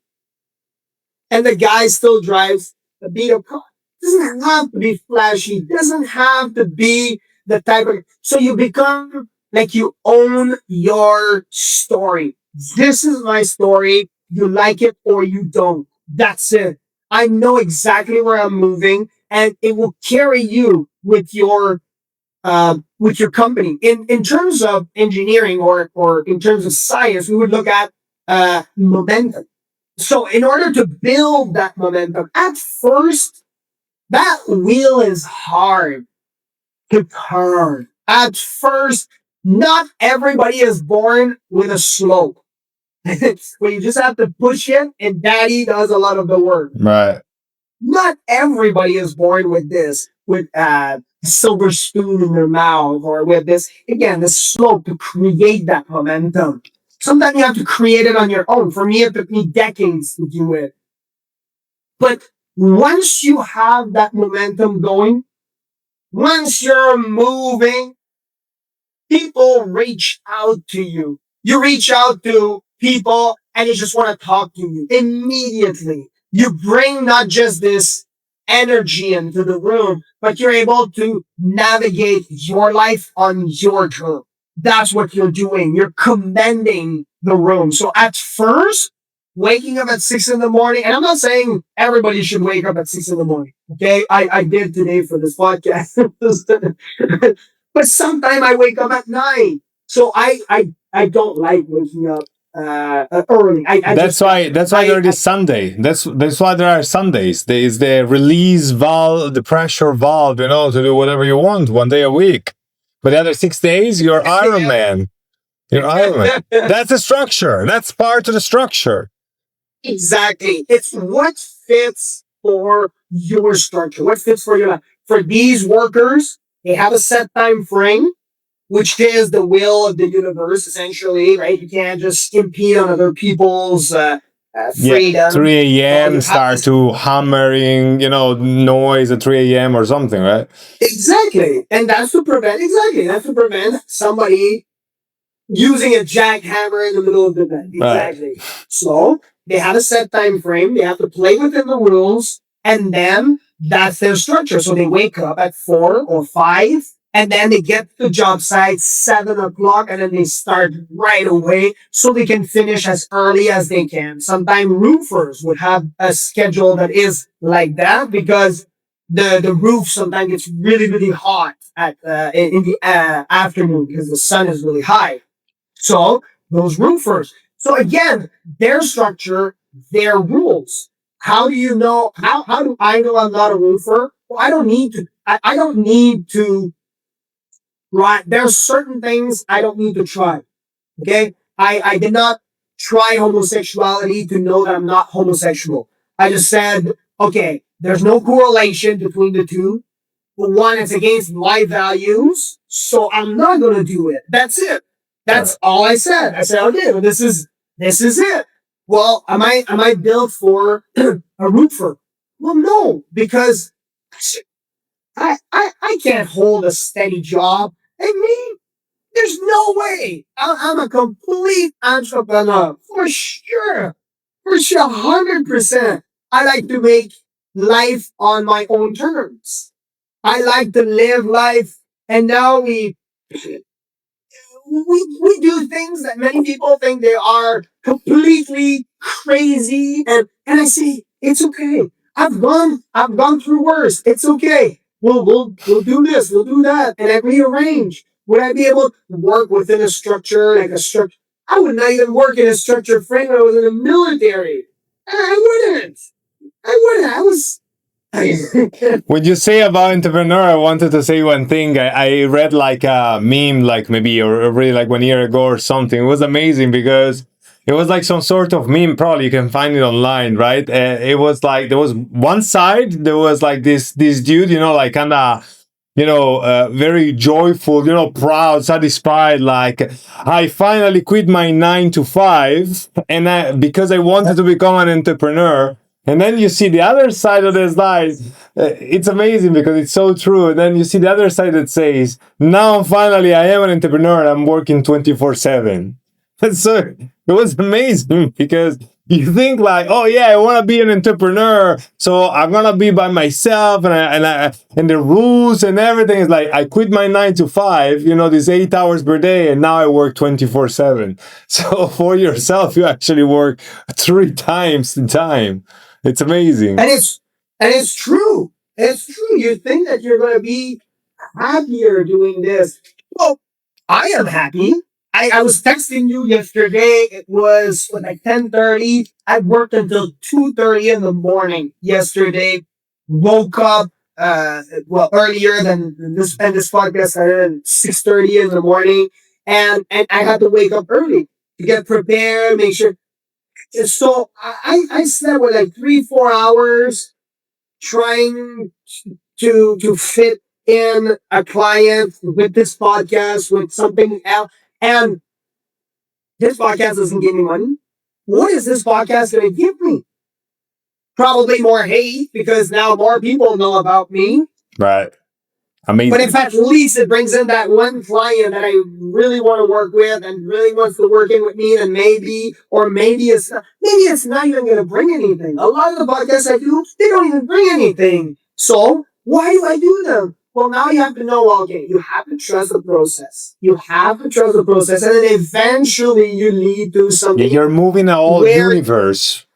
And the guy still drives a beat up car. Doesn't have to be flashy. Doesn't have to be the type of. So you become like you own your story. This is my story. You like it or you don't. That's it. I know exactly where I'm moving, and it will carry you with your company. In terms of engineering or in terms of science, we would look at momentum. So in order to build that momentum, at first, that wheel is hard to turn. At first, not everybody is born with a slope. Where you just have to push it and daddy does a lot of the work. Right. Not everybody is born with this, with silver spoon in their mouth, or with this, again, the slope to create that momentum. Sometimes you have to create it on your own. For me, it took me decades to do it. But once you have that momentum going, once you're moving, people reach out to you. You reach out to people and they just want to talk to you immediately. You bring not just this energy into the room, but you're able to navigate your life on your terms. That's what you're doing. You're commending the room. So at first, waking up at 6 in the morning, and I'm not saying everybody should wake up at 6 in the morning. Okay. I did today for this podcast. But sometimes I wake up at 9. So I don't like waking up early. That's why there is Sunday. That's why there are Sundays. There is the release valve, the pressure valve, to do whatever you want 1 day a week. But the other 6 days, you're Iron Man. You're Iron Man. That's the structure. That's part of the structure. Exactly. It's what fits for your structure. What fits for your life. For these workers, they have a set time frame, which is the will of the universe, essentially, right? You can't just impede on other people's freedom. Yeah, 3 a.m. You start to hammering, noise at 3 a.m. or something, right? Exactly. And that's to prevent somebody using a jackhammer in the middle of the night. Exactly. Right. So they have a set time frame. They have to play within the rules, and then that's their structure. So they wake up at 4 or 5, and then they get to the job site 7 o'clock, and then they start right away so they can finish as early as they can. Sometimes roofers would have a schedule that is like that because the roof sometimes gets really, really hot in the afternoon because the sun is really high. So those roofers. So again, their structure, their rules. How do you know? How do I know I'm not a roofer? Well, I don't need to. I don't need to. Right. There's certain things I don't need to try. Okay. I did not try homosexuality to know that I'm not homosexual. I just said, okay, there's no correlation between the two. But one, it's against my values, so I'm not going to do it. That's it. That's all I said. I said, okay, well, this is it. Well, am I built for a roofer? Well, no, because I can't hold a steady job. I mean, there's no way. I'm a complete entrepreneur for sure, 100%. I like to make life on my own terms. I like to live life, and now we do things that many people think they are completely crazy, and I say it's okay. I've gone through worse. It's okay. We'll do this, we'll do that, and I rearrange. Would I be able to work within a structure like a structure? I would not even work in a structured frame when I was in the military. I wouldn't. I was When you say about entrepreneur, I wanted to say one thing. I read like a meme, like maybe or really like 1 year ago or something. It was amazing because it was like some sort of meme. Probably you can find it online, right? It was like there was one side. There was like this dude, like kind of very joyful, proud, satisfied. Like I finally quit my 9 to 5, and because I wanted to become an entrepreneur. And then you see the other side of the slide. It's amazing because it's so true. And then you see the other side that says, now finally I am an entrepreneur and I'm working 24/7. And so it was amazing because you think like, oh yeah, I want to be an entrepreneur, so I'm gonna be by myself, and the rules and everything is like I quit my 9 to 5, these 8 hours per day, and now I work 24/7. So for yourself, you actually work 3 times the time. It's amazing. And it's true. It's true. You think that you're gonna be happier doing this. Well, I am happy. I was texting you yesterday. It was like 10:30. I worked until 2:30 in the morning yesterday. Woke up earlier than this podcast started at 6:30 in the morning. And I had to wake up early to get prepared, make sure. So I slept with like 3-4 hours trying to fit in a client with this podcast, with something else. And this podcast doesn't give me money. What is this podcast going to give me? Probably more hate because now more people know about me. Right. But Amazing. if at least it brings in that one client that I really want to work with and really wants to work in with me, then maybe it's not even going to bring anything. A lot of the podcasts I do, they don't even bring anything. So why do I do them? Well, now you have to know, okay, you have to trust the process. You have to trust the process, and then eventually you lead to Yeah, something you're moving a whole where universe.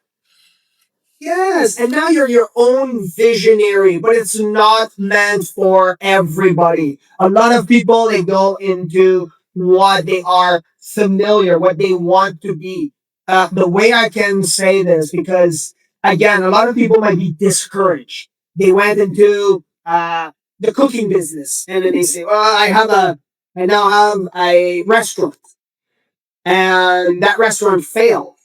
yes, and now you're your own visionary, but it's not meant for everybody. A lot of people, they go into what they are familiar, what they want to be. The way I can say this, because again, a lot of people might be discouraged. They went into the cooking business, and then they say, "Well, I now have a restaurant, and that restaurant failed,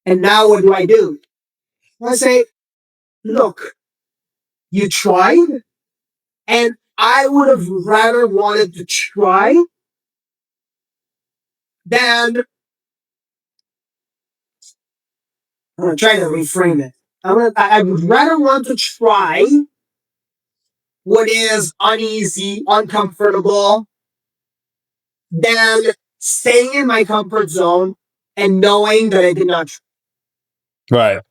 and now what do I do?" I say, "Look, you tried, and I would have rather wanted to try than I'm gonna try to reframe it. I would rather want to try what is uneasy, uncomfortable, than staying in my comfort zone and knowing that I did not try. Right.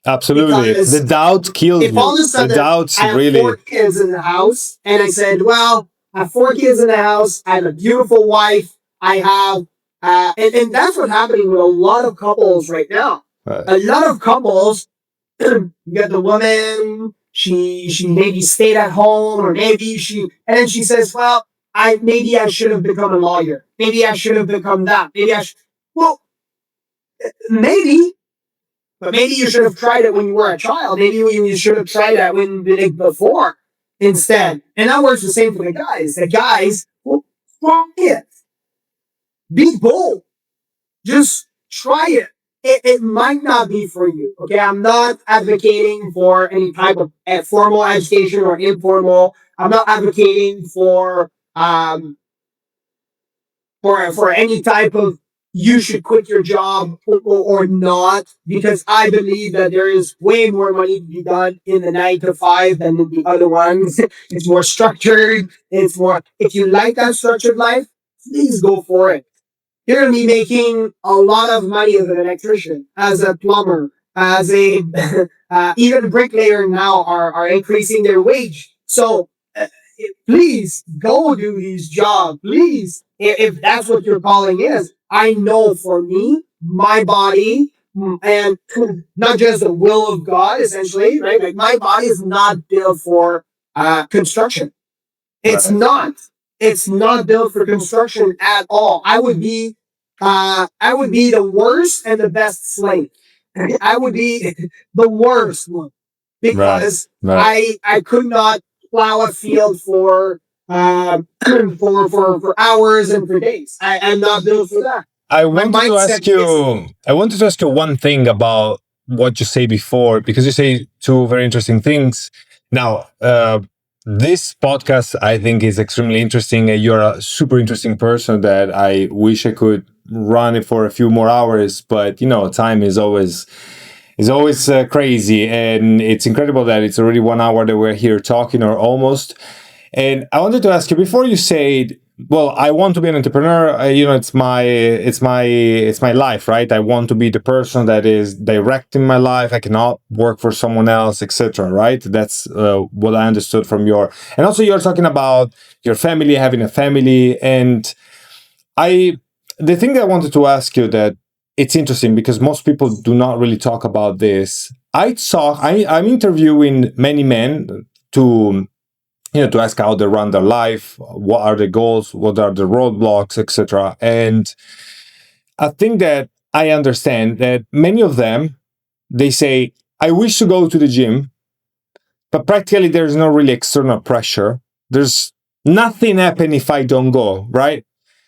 Absolutely. The Because doubt kills if all you. of a The sudden doubts I have really. 4 kids in the house, and I said, "Well, I have 4 kids in the house. I have a beautiful wife. I have," and that's what's happening with a lot of couples right now. Right. A lot of couples, you got the woman. She maybe stayed at home, or and then she says, "Well, maybe I should have become a lawyer. Maybe I should have become that. Well, maybe." But maybe you should have tried it when you were a child. Maybe you should have tried that before instead. And that works the same for the guys. The guys, well, try it. Be bold. Just try it. It might not be for you. Okay, I'm not advocating for any type of formal education or informal. I'm not advocating for any type of you should quit your job or not, because I believe that there is way more money to be done in the 9 to 5 than in the other ones. It's more structured. It's more, if you like that structured life, please go for it. You're going to be making a lot of money as an electrician, as a plumber, as a, even bricklayer now are increasing their wage. So please go do these jobs. Please, if that's what your calling is. I know for me, my body, and not just the will of God, essentially, right? Like my body is not built for construction. It's Right. not. It's not built for construction at all. I would be the worst and the best slave. I would be the worst one Right. because Right. I could not plow a field for for hours and for days. I'm not built for that. I My wanted to mindset ask is you. I wanted to ask you one thing about what you say before, because you say two very interesting things. Now, This podcast, I think, is extremely interesting. You're a super interesting person that I wish I could run it for a few more hours, but time is always crazy, and it's incredible that it's already 1 hour that we're here talking, or almost. And I wanted to ask you before you said, "Well, I want to be an entrepreneur. It's my life, right? I want to be the person that is directing my life. I cannot work for someone else, etc." Right? That's what I understood from your. And also, you're talking about your family, having a family, and I. The thing that I wanted to ask you, that it's interesting because most people do not really talk about this. I'm interviewing many men to to ask how they run their life, what are the goals, what are the roadblocks, etc. And I think that I understand that many of them, they say, I wish to go to the gym, but practically there's no really external pressure. There's nothing happen if I don't go, right?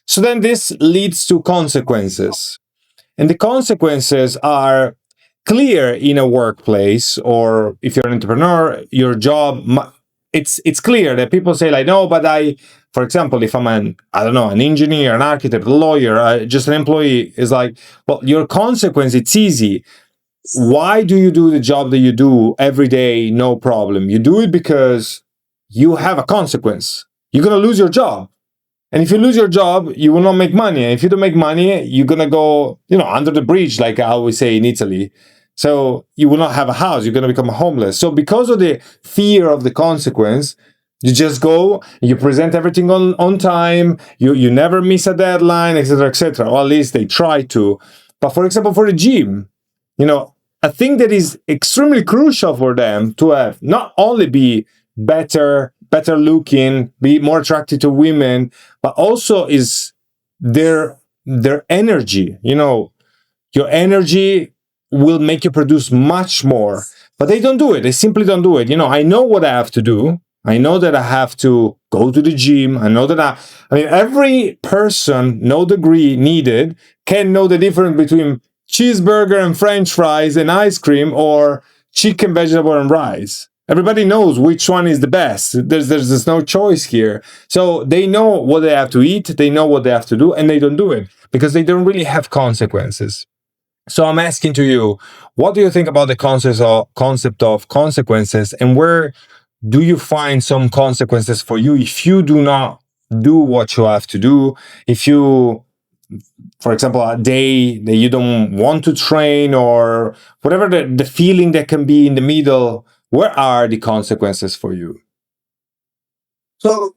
So then this leads to consequences. And the consequences are clear in a workplace, or if you're an entrepreneur, your job, it's clear that people say like, no, but for example, if I'm I don't know, an engineer, an architect, a lawyer, just an employee, is like, well, your consequence, it's easy. Why do you do the job that you do every day? No problem. You do it because you have a consequence. You're going to lose your job. And if you lose your job, you will not make money. And if you don't make money, you're going to go, under the bridge, like I always say in Italy. So you will not have a house. You're going to become homeless. So because of the fear of the consequence, you just go, you present everything on time. You never miss a deadline, etc., etc. Or at least they try to. But for example, for the gym, a thing that is extremely crucial for them to have, not only be better looking, be more attractive to women, but also is their energy. Your energy will make you produce much more. But they don't do it. They simply don't do it. I know what I have to do. I know that I have to go to the gym. I know that I mean, every person, no degree needed, can know the difference between cheeseburger and French fries and ice cream, or chicken, vegetable, and rice. Everybody knows which one is the best. There's no choice here. So they know what they have to eat. They know what they have to do, and they don't do it because they don't really have consequences. So I'm asking to you, what do you think about the concept of consequences, and where do you find some consequences for you if you do not do what you have to do? If you, for example, a day that you don't want to train, or whatever the feeling that can be in the middle, where are the consequences for you? So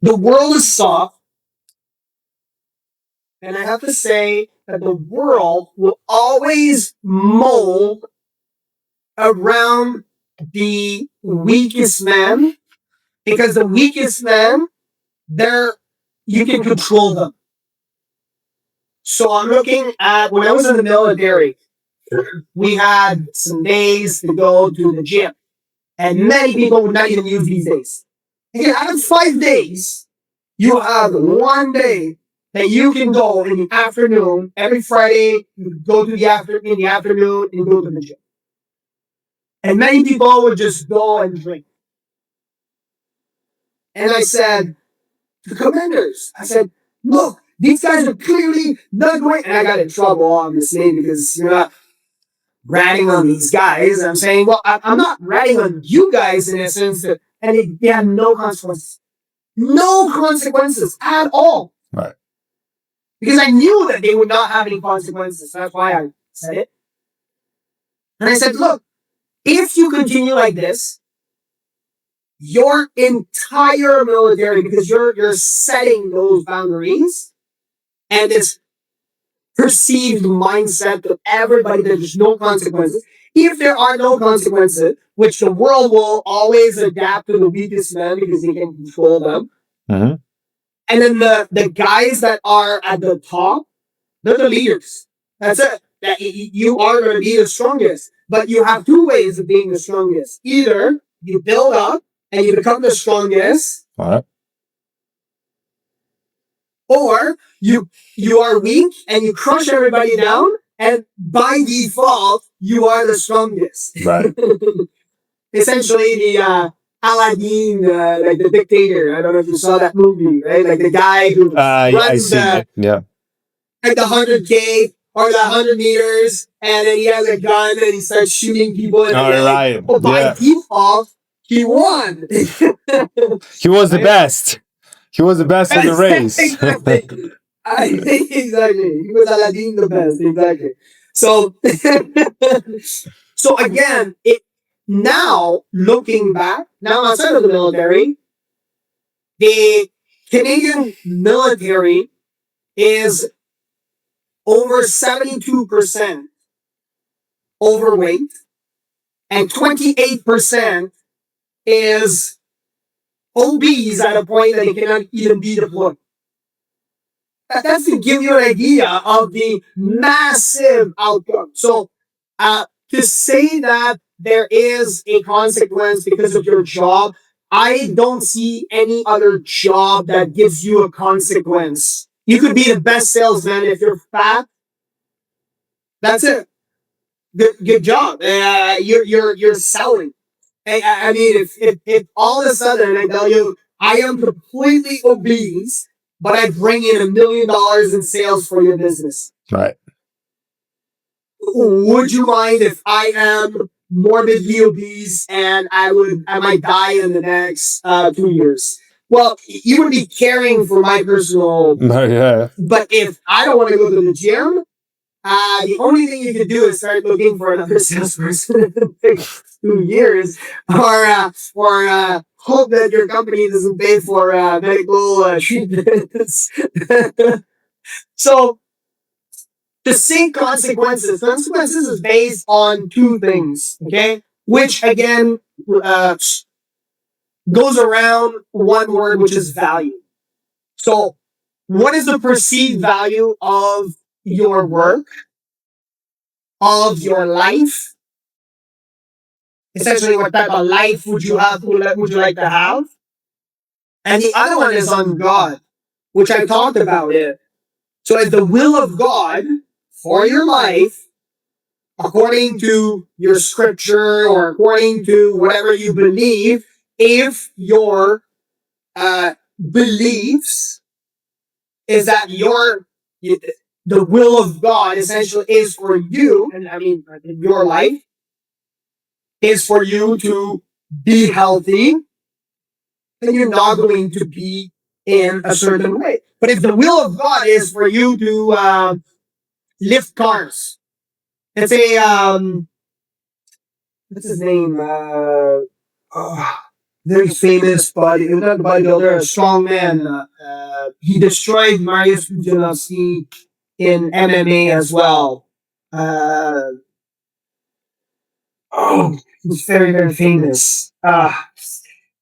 the world is soft, and I have to say that the world will always mold around the weakest man, because the weakest man, they're you can control them. So I'm looking at when I was in the military, we had some days to go to the gym, and many people would not even use these days. And out of 5 days, you have one day that you can go in the afternoon. Every Friday, you go to in the afternoon and go to the gym. And many people would just go and drink. And I said to the commanders, I said, look, these guys are clearly not going. And I got in trouble, obviously, because you're not ratting on these guys. I'm saying, well, I'm not ratting on you guys in a sense that, they have no consequences. No consequences at all. Right. Because I knew that they would not have any consequences. That's why I said it. And I said, look, if you continue like this, your entire military, because you're setting those boundaries and this perceived mindset of everybody that there's no consequences. If there are no consequences, which the world will always adapt to the weakest men because they can control them. Mm-hmm. And then the guys that are at the top, they're the leaders. That's it. That you are going to be the strongest. But you have two ways of being the strongest. Either you build up and you become the strongest, All right. or you are weak and you crush everybody down, and by default you are the strongest. Right. essentially the Aladdin, like the dictator. I don't know if you saw that movie, right? Like the guy who I runs seen the it. Yeah. like the 100K or the 100 meters, and then he has a gun and he starts shooting people in the All leg. right. But by Yeah. default, he won. He was the Right? best. He was the best in the race. Exactly. Exactly. He was Aladdin the best. Exactly. So, so again, it now looking back, now outside of the military, the Canadian military is over 72% overweight, and 28% is obese at a point that they cannot even be deployed. That's to give you an idea of the massive outcome. So, to say that there is a consequence because of your job, I don't see any other job that gives you a consequence. You could be the best salesman if you're fat. That's it. Good job. You're selling. I mean, if all of a sudden I tell you I am completely obese, but I bring in $1 million in sales for your business, Right. would you mind if I am morbidly obese and I might die in the next 2 years? Well, you would be caring for my personal. Yeah. But if I don't want to go to the gym, the only thing you could do is start looking for another salesperson in the next 2 years, or hope that your company doesn't pay for medical treatments. So the same consequences. Consequences is based on two things, okay? Which again uh, goes around one word, which is value. So, what is the perceived value of your work, of your life? Essentially, what type of life would you have? Would you like to have? And the other one is on God, which I talked about it. So, if the will of God for your life, according to your scripture or according to whatever you believe, if your beliefs is that the will of God essentially is for you, and I mean your life is for you to be healthy, then you're not going to be in a certain way. But if the will of God is for you to lift cars, let's say what's his name? Very famous not bodybuilder, a strong man. He destroyed Marius Pudzianowski in MMA as well. Uh, he's very, very famous.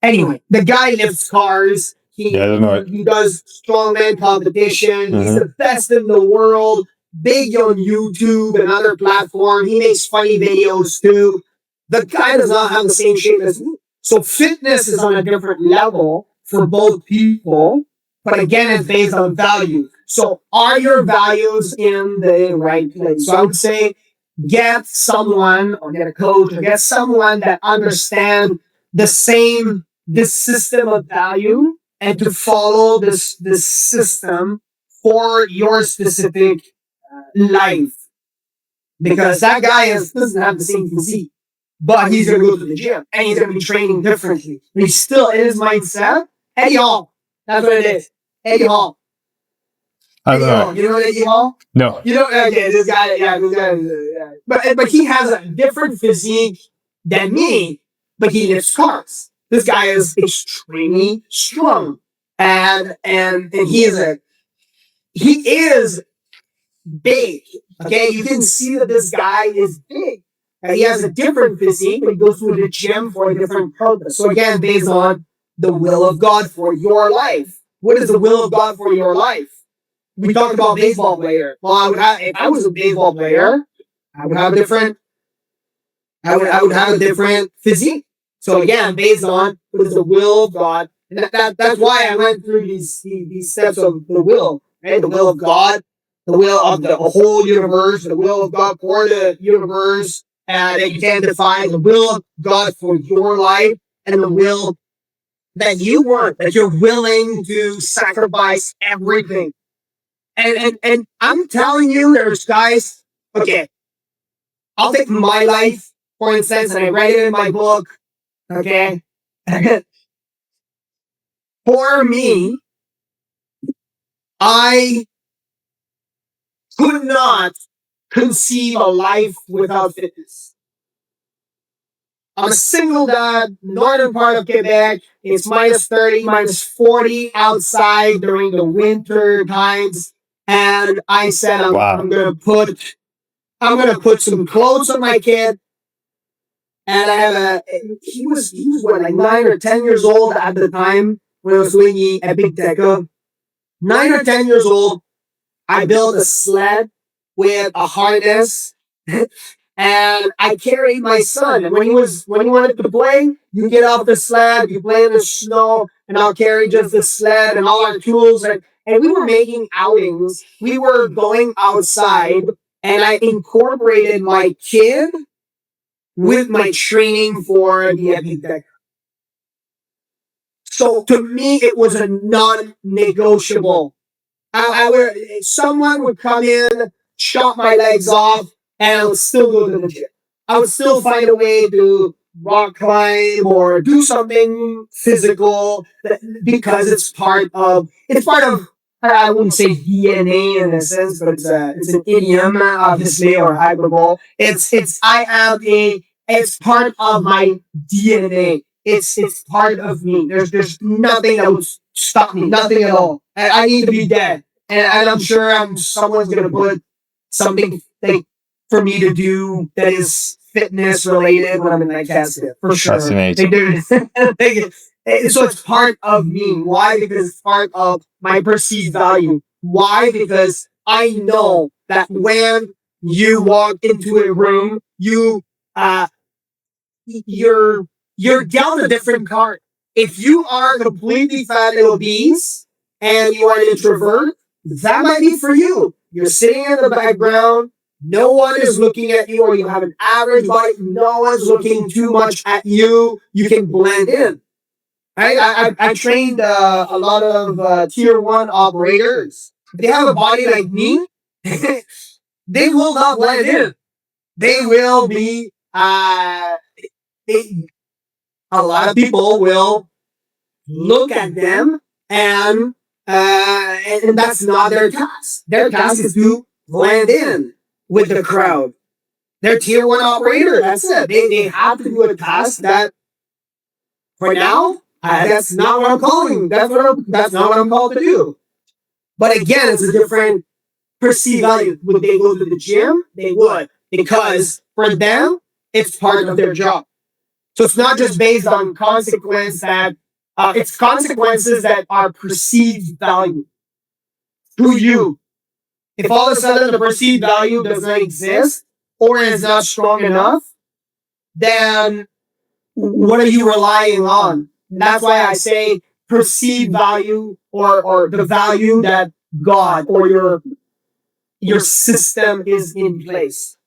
Anyway, the guy lifts cars. Yeah, I don't know it. He does strongman competition. He's the best in the world. Big on YouTube and other platforms. He makes funny videos too. The guy does not have the same shape as me. So fitness is on a different level for both people. But again, it's based on value. So are your values in the right place? So I would say get someone or get a coach or get someone that understands this system of value and to follow this system for your specific life. Because that guy doesn't have the same physique, but he's going to go to the gym and he's going to be training differently. But he's still in his mindset. Eddie Hall. That's what it is. Eddie Hall. I don't know. You know Eddie Hall? No. You know, okay, this guy, yeah. But he has a different physique than me, but he lifts cars. This guy is extremely strong. And he is big. Okay, you can see that this guy is big. And he has a different physique, but he goes to the gym for a different purpose. So again, based on the will of God for your life. What is the will of God for your life? We talked about baseball player. Well, if I was a baseball player, I would have a different I would have a different physique. So again, based on what is the will of God, and that's why I went through these steps of the will, right? The will of God, the will of the whole universe, the will of God for the universe, that you can define the will of God for your life and the will that you want, that you're willing to sacrifice everything. And I'm telling you, there's guys, okay, I'll take my life, for instance, and I write it in my book, okay? For me, I could not conceive a life without fitness. I'm a single dad, northern part of Quebec. It's minus 30, minus 40 outside during the winter times. And I said, Wow. I'm gonna put some clothes on my kid. And I have he was what, like 9 or 10 years old at the time when I was doing the Epicdeca. 9 or 10 years old. I built a sled with a harness and I carried my son. And when he wanted to play, you get off the sled, you play in the snow, and I'll carry just the sled and all our tools. And we were making outings. We were going outside, and I incorporated my kid with my training for the Epicdeca. So to me, it was a non-negotiable. Someone would come in, chop my legs off, and I would still go to the gym. I would still find a way to rock climb or do something physical because it's part of I wouldn't say DNA in a sense, but it's an idiom, obviously, or hyperbole. It's part of my DNA. It's part of me. There's nothing that would stop me, nothing at all. I need to be dead. And I'm sure someone's gonna put something like for me to do that is fitness related when I'm in that casket for sure. Fascinating. They do. So it's part of me. Why? Because it's part of my perceived value. Why? Because I know that when you walk into a room, uh you're you're dealt a different card. If you are completely fat and obese and you are an introvert, that might be for you. You're sitting in the background. No one is looking at you, or you have an average body. No one's looking too much at you. You can blend in. I trained a lot of tier one operators. If they have a body like me, they will not blend in. They will be. They, a lot of people will look at them and that's not their task. Their task is to blend in with the crowd. They're tier one operator. That's it. They have to do a task that for now, that's not what I'm calling. That's not what I'm called to do. But again, it's a different perceived value. Would they go to the gym? They would. Because for them, it's part of their job. So it's not just based on it's consequences that are perceived value to you. If all of a sudden the perceived value does not exist or is not strong enough, then what are you relying on? And that's why I say perceived value or the value that God or your system is in place.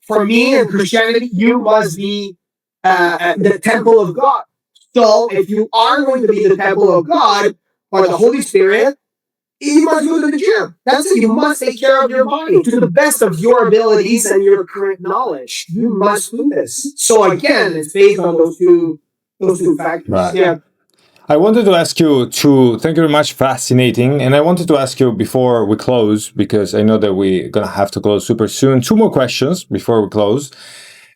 For me in Christianity, you must be the temple of God. So if you are going to be the temple of God or the Holy Spirit, you must go to the gym. That's it. You must take care of your body to the best of your abilities and your current knowledge. You must do this. So again, it's based on those two factors. Right. Yeah. I wanted to ask you thank you very much, fascinating. And I wanted to ask you before we close, because I know that we're going to have to close super soon, two more questions before we close.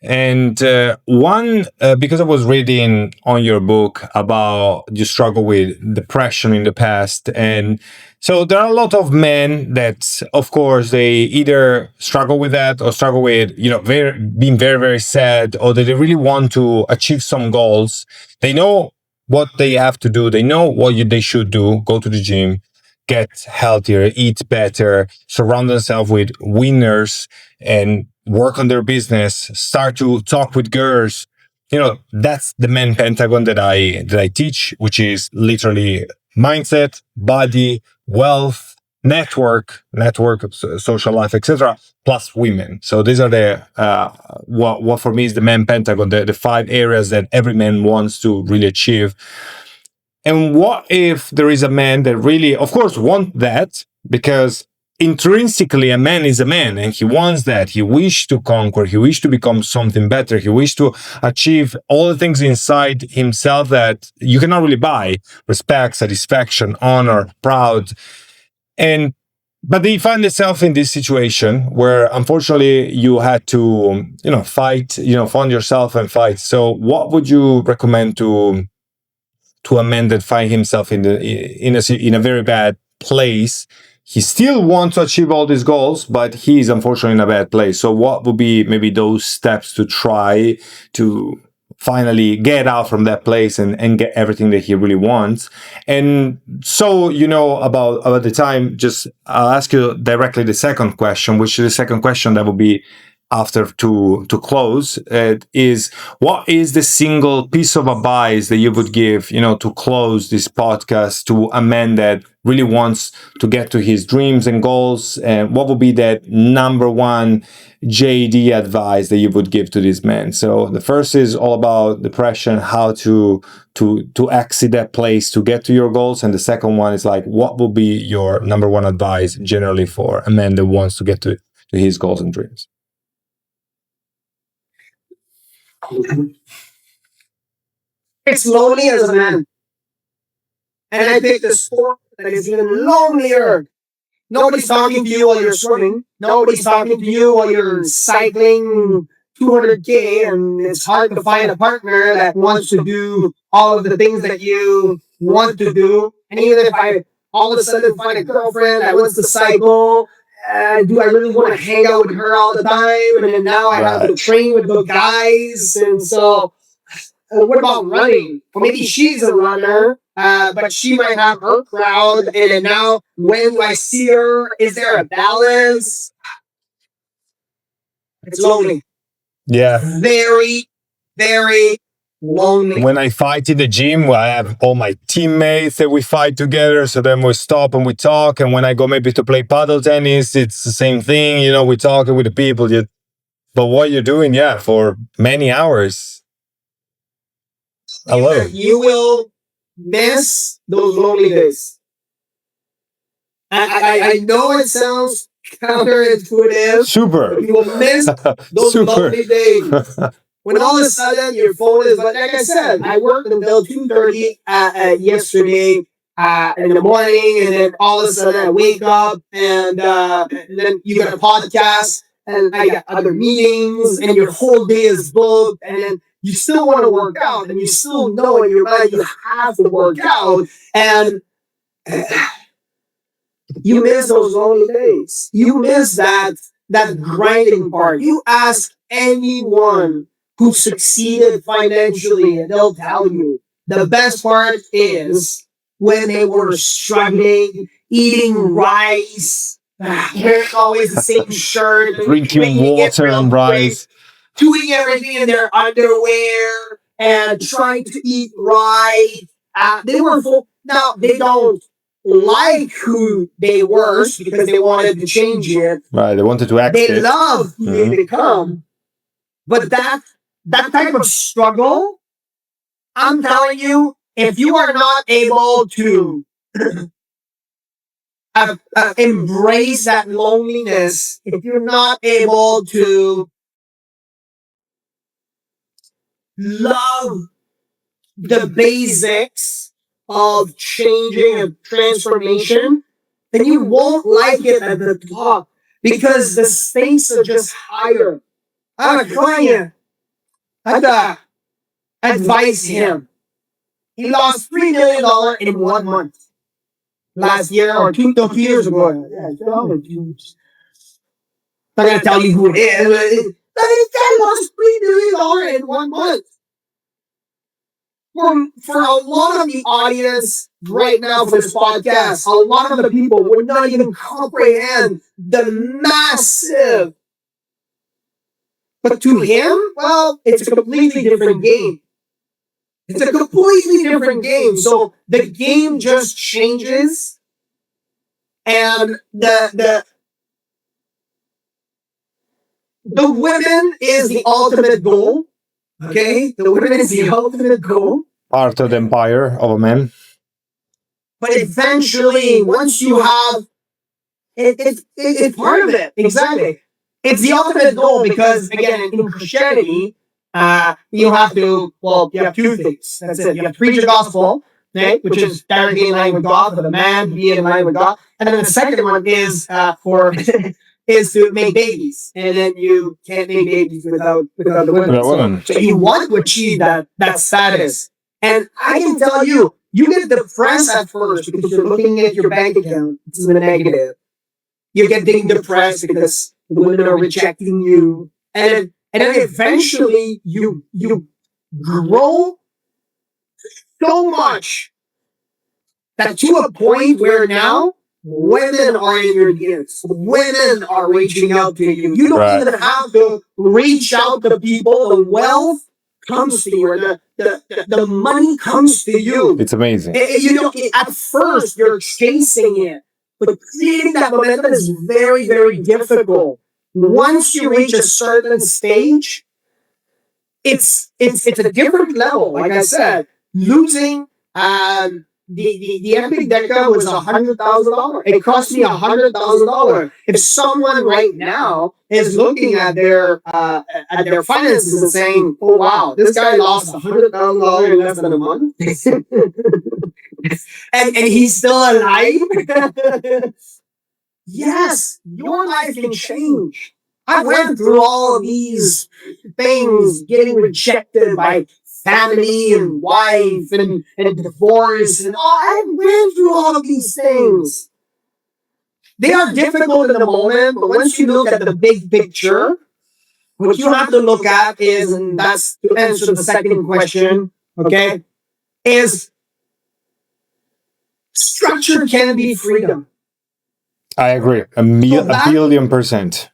And one, because I was reading on your book about you struggle with depression in the past. And so there are a lot of men that, of course, they either struggle with that or struggle with, being very, very sad, or that they really want to achieve some goals. They know what they have to do. They know what they should do. Go to the gym, get healthier, eat better, surround themselves with winners, and work on their business, start to talk with girls. That's the main pentagon that I teach, which is literally mindset, body, wealth, network, social life, etc., plus women. So these are the what for me is the man pentagon, the five areas that every man wants to really achieve. And what if there is a man that really, of course, want that, because intrinsically a man is a man and he wants that. He wishes to conquer. He wishes to become something better. He wishes to achieve all the things inside himself that you cannot really buy: respect, satisfaction, honor, proud. And but they find themselves in this situation where unfortunately you had to, fight, find yourself and fight. So what would you recommend to a man that find himself in a very bad place? He still wants to achieve all these goals, but he is unfortunately in a bad place. So what would be maybe those steps to try to finally get out from that place and get everything that he really wants? And so, about the time, just I'll ask you directly the second question, which is the second question that will be after to close, is what is the single piece of advice that you would give, to close this podcast to a man that really wants to get to his dreams and goals? And what would be that number one JD advice that you would give to this man? So the first is all about depression, how to exit that place to get to your goals, and the second one is like, what will be your number one advice generally for a man that wants to get to his goals and dreams? It's lonely as a man. And I picked a sport that is even lonelier. Nobody's talking to you while you're swimming. Nobody's talking to you while you're cycling 200K, and it's hard to find a partner that wants to do all of the things that you want to do. And even if I all of a sudden find a girlfriend that wants to cycle, do I really want to hang out with her all the time? And then now I have to train with the guys. And so, what about running? Well, maybe she's a runner, but she might have her crowd. And then now, when do I see her? Is there a balance? It's lonely. Yeah. Very, very lonely. When I fight in the gym, I have all my teammates that we fight together. So then we stop and we talk. And when I go maybe to play paddle tennis, it's the same thing. We're talking with the people. But what you're doing, for many hours alone. You will miss those lonely days. I know it sounds counterintuitive. Super. You will miss those lonely days. When all of a sudden your phone is, like I said, I worked until 2:30 yesterday in the morning, and then all of a sudden I wake up and then you got a podcast, and I got other meetings, and your whole day is booked, and then you still want to work out, and you still know in your mind you have to work out, and you miss those lonely days. You miss that grinding part. You ask anyone who succeeded financially, and they'll tell you the best part is when they were struggling, eating rice, wearing always the same shirt, drinking water and rice, doing everything in their underwear, and trying to eat right. They were full. Now, they don't like who they were because they wanted to change it. Right, they wanted to act They it. love who they become. But that type of struggle, I'm telling you, if you are not able to embrace that loneliness, if you're not able to love the basics of changing and transformation, then you won't like it at the top because the stakes are just higher. I have a client. I had to advise him. He lost $3 million in 1 month. Last year or 2 years ago. Yeah, I'm not going to tell you who it is. But this guy lost $3 million in 1 month. For a lot of the audience right now for this podcast, a lot of the people would not even comprehend the massive. But to him, well, it's a completely different game. It's a completely different game. So the game just changes And the women is the ultimate goal. Okay, the women is the ultimate goal. Part of the empire of a man. But eventually, once you have it's part of it. Exactly. It's the ultimate goal because again, in Christianity, you have to you have two things. That's it. You have to preach the gospel, okay, which is directly in line with God for the man to be in line with God, and then the second one is for is to make babies, and then you can't make babies without the women. So you want to achieve that status, and I can tell you, you get depressed at first because you're looking at your bank account; it's in the negative. You're getting depressed because the women are rejecting you, and then eventually you grow so much that to a point where now women are in your DMs. Women are reaching out to you. You don't even have to reach out to people. The wealth comes to you, or the money comes to you. It's amazing. At first you're chasing it, but creating that momentum is very, very difficult. Once you reach a certain stage, it's a different level. Like I said, losing the Epicdeca was $100,000. It cost me $100,000. If someone right now is looking at their finances and saying, "Oh wow, this guy lost $100,000 in less than a month," and he's still alive. Yes, your life can change. I went through all of these things, getting rejected by family and wife and divorce and all. I went through all of these things. They are difficult in the moment, but once you look at the big picture, what you have to look at is, and that's to answer the second question, okay, is structure can be freedom. I agree. A billion percent.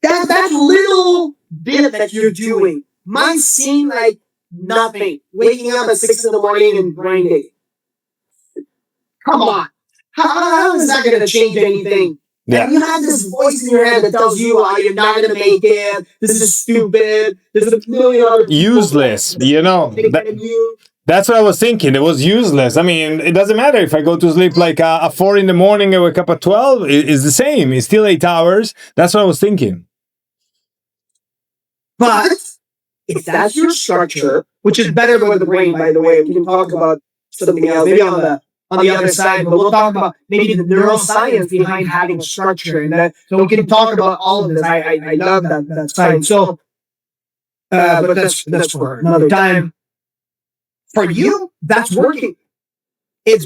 That little bit that you're doing might seem like nothing. Waking up at 6 in the morning and grinding. Come on. How is that going to change anything? Yeah. And you have this voice in your head that tells you, "Oh, you're not going to make it. This is stupid. There's a million other people." Useless. That's what I was thinking. It was useless. I mean, it doesn't matter if I go to sleep like at 4 in the morning and wake up at 12. It's the same. It's still 8 hours. That's what I was thinking. But if that's your structure, which is better than the brain, by the way, we can talk about something else, maybe on the other side, but we'll talk about maybe the neuroscience behind having structure, and so we can talk about all of this. I love that side. So, but that's for another time. For you, that's working. It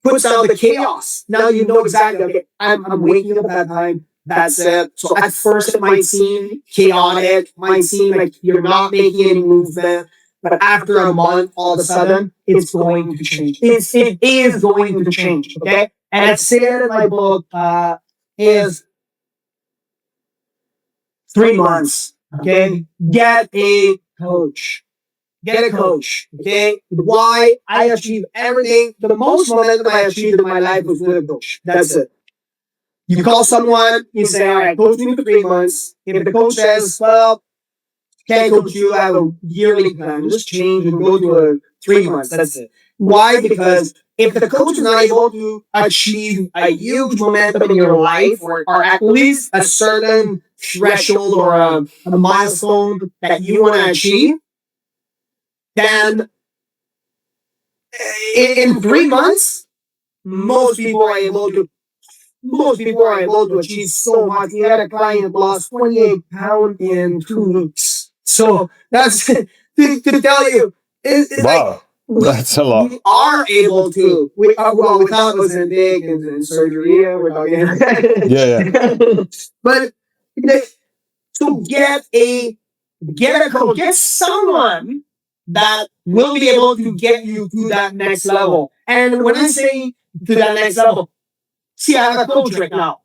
puts out the chaos. Now you know exactly. Okay, I'm waking up at that time. That's it. So at first it might seem chaotic, might seem like you're not making any movement, but after a month, all of a sudden, it's going to change. It is going to change. Okay, and I say it in my book is 3 months. Okay, get a coach. Get a coach. Okay, why I achieved everything. The most momentum I achieved in my life was with a coach. That's it. You call someone, you say, "All right, coach me for 3 months." If the coach says, "Well, can't coach you, I have a yearly plan," just change and go to 3 months. That's it. Why? Because if the coach is not able to achieve a huge momentum in your life, or at least a certain threshold or a milestone that you want to achieve, then in 3 months, most people are able to achieve so much. We had a client lost 28 pounds in 2 weeks. So that's to tell you. Wow, that's a lot. We are able to. We are, well, without Ozempic and surgery. We're talking. Yeah. But to get a coach, get someone that will be able to get you to that next level. And when I say to that next level, see, I have a coach right now.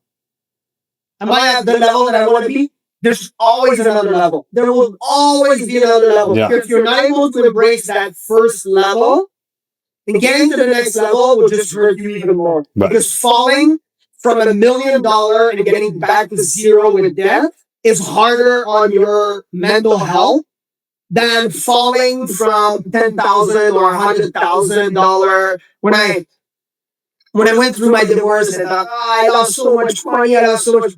Am I at the level that I want to be? There's always another level. There will always be another level. Yeah. If you're not able to embrace that first level, And getting to the next level will just hurt you even more. Right. Because falling from $1 million and getting back to zero with debt is harder on your mental health than falling from $10,000 or $100,000. When I went through my divorce and I thought, I lost so much money, I lost so much.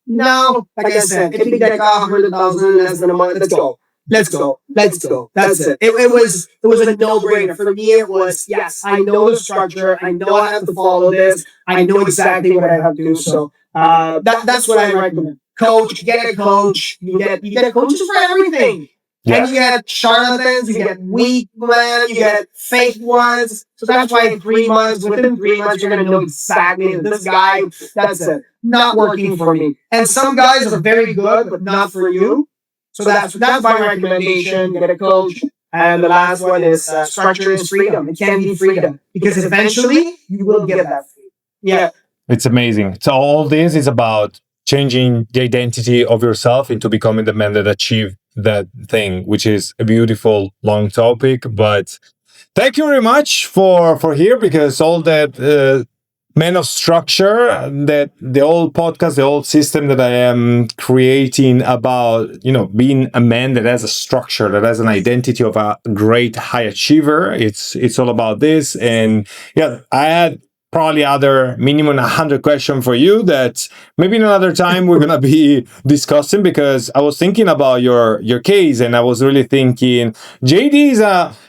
Now, like I said, Epicdeca, 100,000 less than a month. Let's go. Let's go. Let's go. That's it. It was a no-brainer. For me, it was, yes, I know the structure. I know I have to follow this. I know exactly what I have to do. So that's what I recommend. Coach, get a coach. You get coaches for everything. Yeah. And you get charlatans, you get weak men, you get fake ones. So that's why in 3 months, within 3 months, you're going to know exactly that this guy, that's it, not working for me. And some guys are very good, but not for you. So that's my recommendation. Get a coach. And the last one is structure is freedom. It can be freedom because eventually you will get that freedom. Yeah. It's amazing. So all this is about changing the identity of yourself into becoming the man that achieved that thing, which is a beautiful long topic. But thank you very much for here, because all that man of structure, that the old podcast, the old system that I am creating about, being a man that has a structure, that has an identity of a great high achiever. It's all about this. And yeah, I had probably other minimum 100 questions for you that maybe another time we're gonna be discussing, because I was thinking about your case, and I was really thinking JD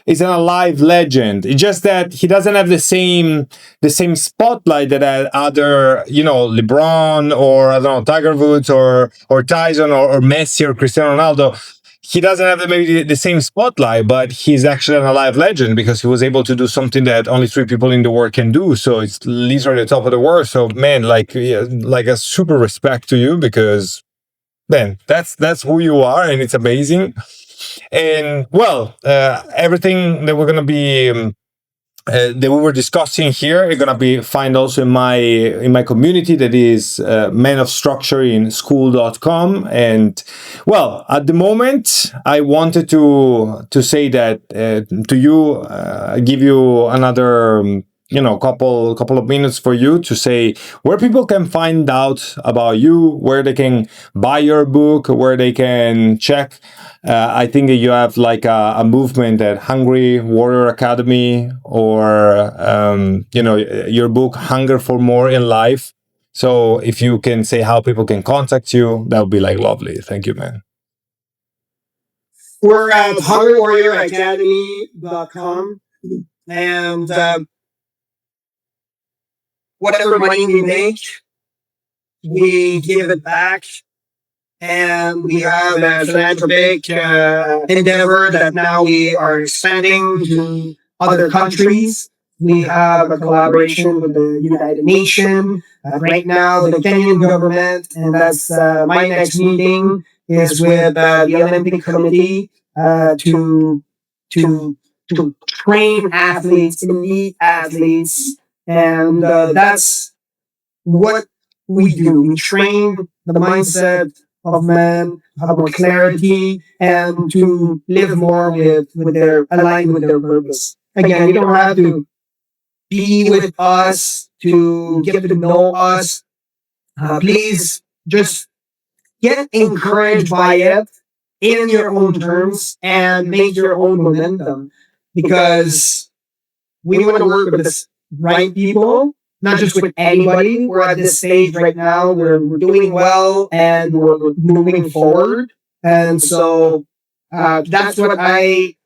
is an alive legend. It's just that he doesn't have the same spotlight that other, LeBron, or I don't know, Tiger Woods, or Tyson, or Messi, or Cristiano Ronaldo. He doesn't have maybe the same spotlight, but he's actually an alive legend because he was able to do something that only 3 people in the world can do. So it's literally the top of the world. So man, like a super respect to you, because man, that's who you are, and it's amazing. And well, everything that we're gonna be that we were discussing here are gonna be find also in my community, that is men of structure in school.com. And well, at the moment I wanted to say that to you, give you another couple of minutes for you to say where people can find out about you, where they can buy your book, where they can check. I think that you have like a movement at Hungry Warrior Academy, or your book Hunger for More in Life. So if you can say how people can contact you, that would be like lovely. Thank you, man. We're at hungrywarrioracademy.com, and whatever money we make, we give it back. And we have a philanthropic endeavor that now we are expanding to other countries. We have a collaboration with the United Nations. Right now, the Kenyan government, and that's my next meeting is with the Olympic Committee to train athletes, elite athletes, and that's what we do. We train the mindset of men, have more clarity, and to live more with their aligned with their purpose. Again, you don't have to be with us to get to know us. Please just get encouraged by it in your own terms and make your own momentum, because we want to work with the right people, not just with anybody. We're at this stage right now where we're doing well and we're moving forward. And so that's what I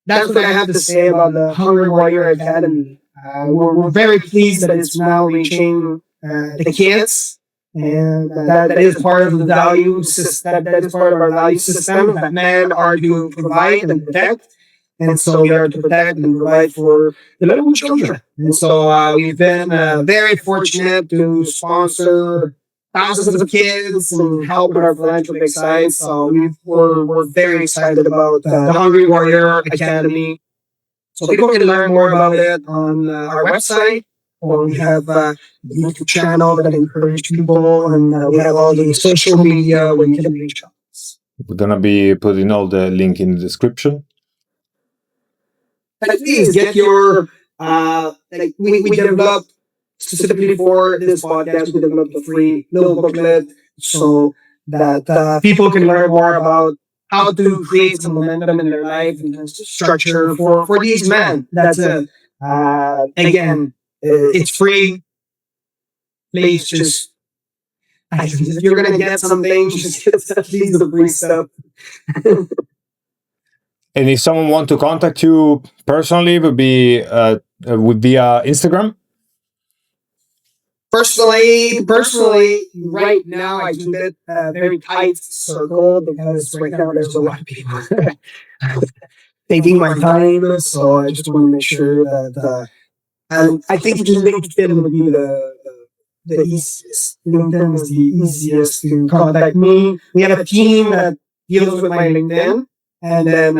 have to say about the Hungry Warrior Academy. We're very pleased that it's now reaching the kids, and that is part of the value system. That is part of our value system that men are to provide and protect. And so we are to protect and provide for the little children. And so we've been very fortunate to sponsor thousands of kids and help with our philanthropic side. So we're very excited about the Hungry Warrior Academy. So people can learn more about it on our website, or we have a YouTube channel that encourages people, and we have all the social media where you can reach us. We're gonna be putting all the link in the description. please get your like we developed specifically for this podcast. We developed a free little booklet so that people can learn more about how to create some momentum in their life and just structure for these men. That's it. Again, it's free. Please just if you're gonna get something, just get at least the free stuff. And if someone want to contact you personally, would be via Instagram. Personally, right now I keep it a very tight circle because right now there's a lot of people taking my time. So I just want to make sure that and I think LinkedIn would be the easiest. LinkedIn is the easiest to contact me. We have a team that deals with my LinkedIn, and then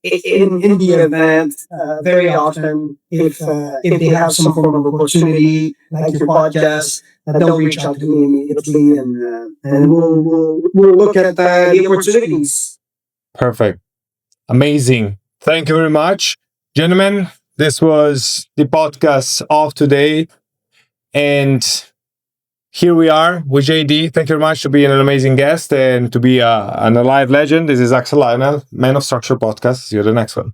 in the event, very often, if they have some form of opportunity like your podcast, they'll reach out to me immediately, and we'll look at the opportunities. Perfect. Amazing. Thank you very much, gentlemen. This was the podcast of today, and here we are with JD. Thank you very much for being an amazing guest and to be an alive legend. This is Axel Lionel, Man of Structure Podcast. See you the next one.